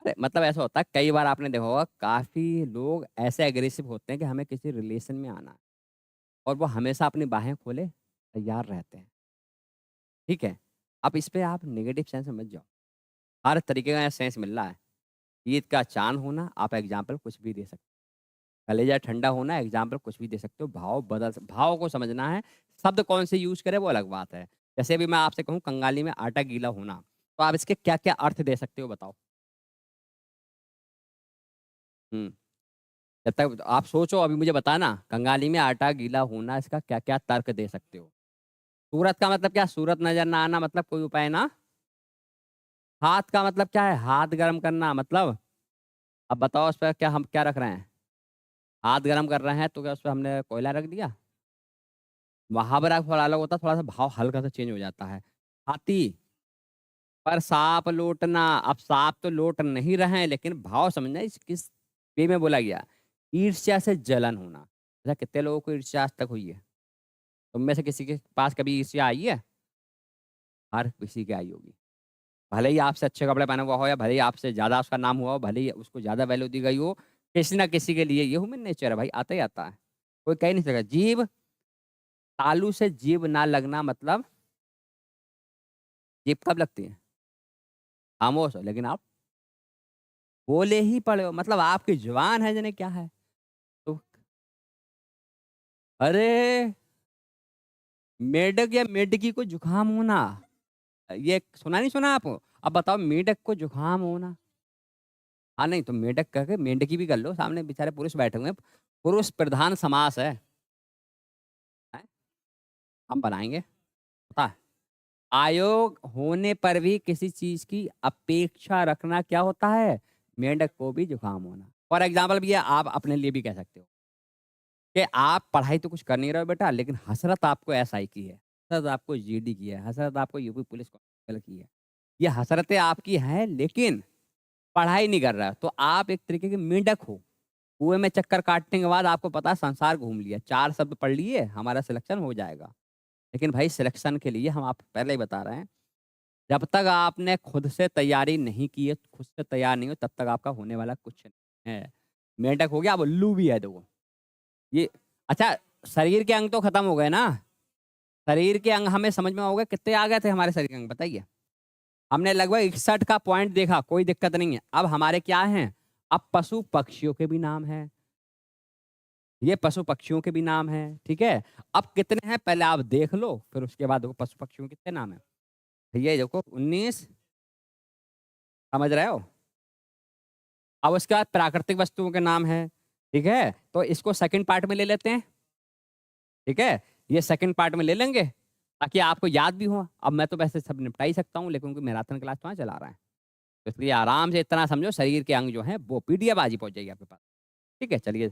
अरे मतलब ऐसा होता है, कई बार आपने देखा होगा काफी लोग ऐसे एग्रेसिव होते हैं कि हमें किसी रिलेशन में आना है, और वो हमेशा अपनी बाहें खोले तैयार रहते हैं, ठीक है। अब इस पे आप नेगेटिव सेंस में मत जाओ, हर तरीके का सेंस मिल रहा है। ईद का चांद होना, आप एग्जाम्पल कुछ भी दे सकते हो। कलेजा ठंडा होना, एग्जाम्पल कुछ भी दे सकते हो। भाव को समझना है। शब्द कौन से यूज करें वो अलग बात है। जैसे अभी मैं आपसे कहूँ कंगाली में आटा गीला होना, तो आप इसके क्या क्या अर्थ दे सकते हो बताओ। हम्म, जब तक आप सोचो, अभी मुझे बताना कंगाली में आटा गीला होना, इसका क्या क्या तर्क दे सकते हो। सूरत का मतलब क्या? सूरत नजर ना आना, मतलब कोई उपाय ना। हाथ का मतलब क्या है? हाथ गर्म करना, मतलब अब बताओ उस पर क्या, हम क्या रख रहे हैं? हाथ गर्म कर रहे हैं तो क्या उस पर हमने कोयला रख दिया? मुहावरा थोड़ा अलग होता है, थोड़ा सा भाव हल्का सा चेंज हो जाता है। हाथी पर सांप लौटना, अब सांप तो लौट नहीं रहे हैं, लेकिन भाव समझना इस किस वे में बोला गया। ईर्ष्या से जलन होना। अच्छा, कितने लोगों को ईर्ष्या आज तक हुई है? तुम में से किसी के पास कभी ईर्ष्या आई है? हर किसी की आई होगी। भले ही आपसे अच्छे कपड़े पहना हुआ हो, या भले ही आपसे ज़्यादा उसका नाम हुआ हो, भले ही उसको ज़्यादा वैल्यू दी गई हो, किसी ना किसी के लिए ये ह्यूमन नेचर है भाई, आता ही आता है। कोई कह नहीं सकता। जीभ, तालू से जीभ ना लगना, मतलब जीभ कब लगती है? खामोश हो लेकिन आप बोले ही पड़े हो, मतलब आपकी जुबान है जने क्या है। तो अरे, मेढक या मेढकी को जुकाम होना, ये सुना नहीं सुना आप? अब बताओ, मेढक को जुकाम होना। हाँ नहीं तो मेढक कह के मेंढकी भी कर लो, सामने बेचारे पुरुष बैठे हुए हैं, पुरुष प्रधान समास है, हैं? हम बनाएंगे, पता है। आयोग होने पर भी किसी चीज की अपेक्षा रखना क्या होता है? मेंढक को भी जुकाम होना। फॉर एग्जाम्पल भी है, आप अपने लिए भी कह सकते हो कि आप पढ़ाई तो कुछ कर नहीं रहे हो बेटा, लेकिन हसरत आपको एसआई की है, हसरत आपको जीडी की है, हसरत आपको यूपी पुलिस कांस्टेबल की है। ये हसरतें आपकी हैं, लेकिन पढ़ाई नहीं कर रहा है, तो आप एक तरीके के मेंढक हो। कुएं में चक्कर काटने के बाद आपको पता है संसार घूम लिया, 4 शब्द पढ़ लिए, हमारा सिलेक्शन हो जाएगा। लेकिन भाई सिलेक्शन के लिए हम आप पहले ही बता रहे हैं, जब तक आपने खुद से तैयारी नहीं की है, खुद से तैयार नहीं हो, तब तक आपका होने वाला कुछ नहीं है। मेंढक हो गया, अब उल्लू भी है देखो ये। अच्छा, शरीर के अंग तो खत्म हो गए ना। शरीर के अंग हमें समझ में हो गए, कितने आ गए थे हमारे शरीर के अंग बताइए। हमने लगभग 61 का पॉइंट देखा, कोई दिक्कत नहीं है। अब हमारे क्या हैं, अब पशु पक्षियों के भी नाम है, ये पशु पक्षियों के भी नाम है, ठीक है। अब कितने हैं पहले आप देख लो, फिर उसके बाद देखो पशु पक्षियों के कितने नाम है। ये देखो 19, समझ रहे हो। अब उसके बाद प्राकृतिक वस्तुओं के नाम है, ठीक है। तो इसको सेकंड पार्ट में ले लेते हैं, ठीक है। ये सेकंड पार्ट में ले लेंगे ताकि आपको याद भी हो। अब मैं तो वैसे सब निपटा ही सकता हूँ, लेकिन क्योंकि मैराथन क्लास वहाँ चला रहा है, तो इसलिए आराम से इतना समझो, शरीर के अंग जो है वो पीडीएफ आज ही पहुंच जाएगी आपके पास, ठीक है। चलिए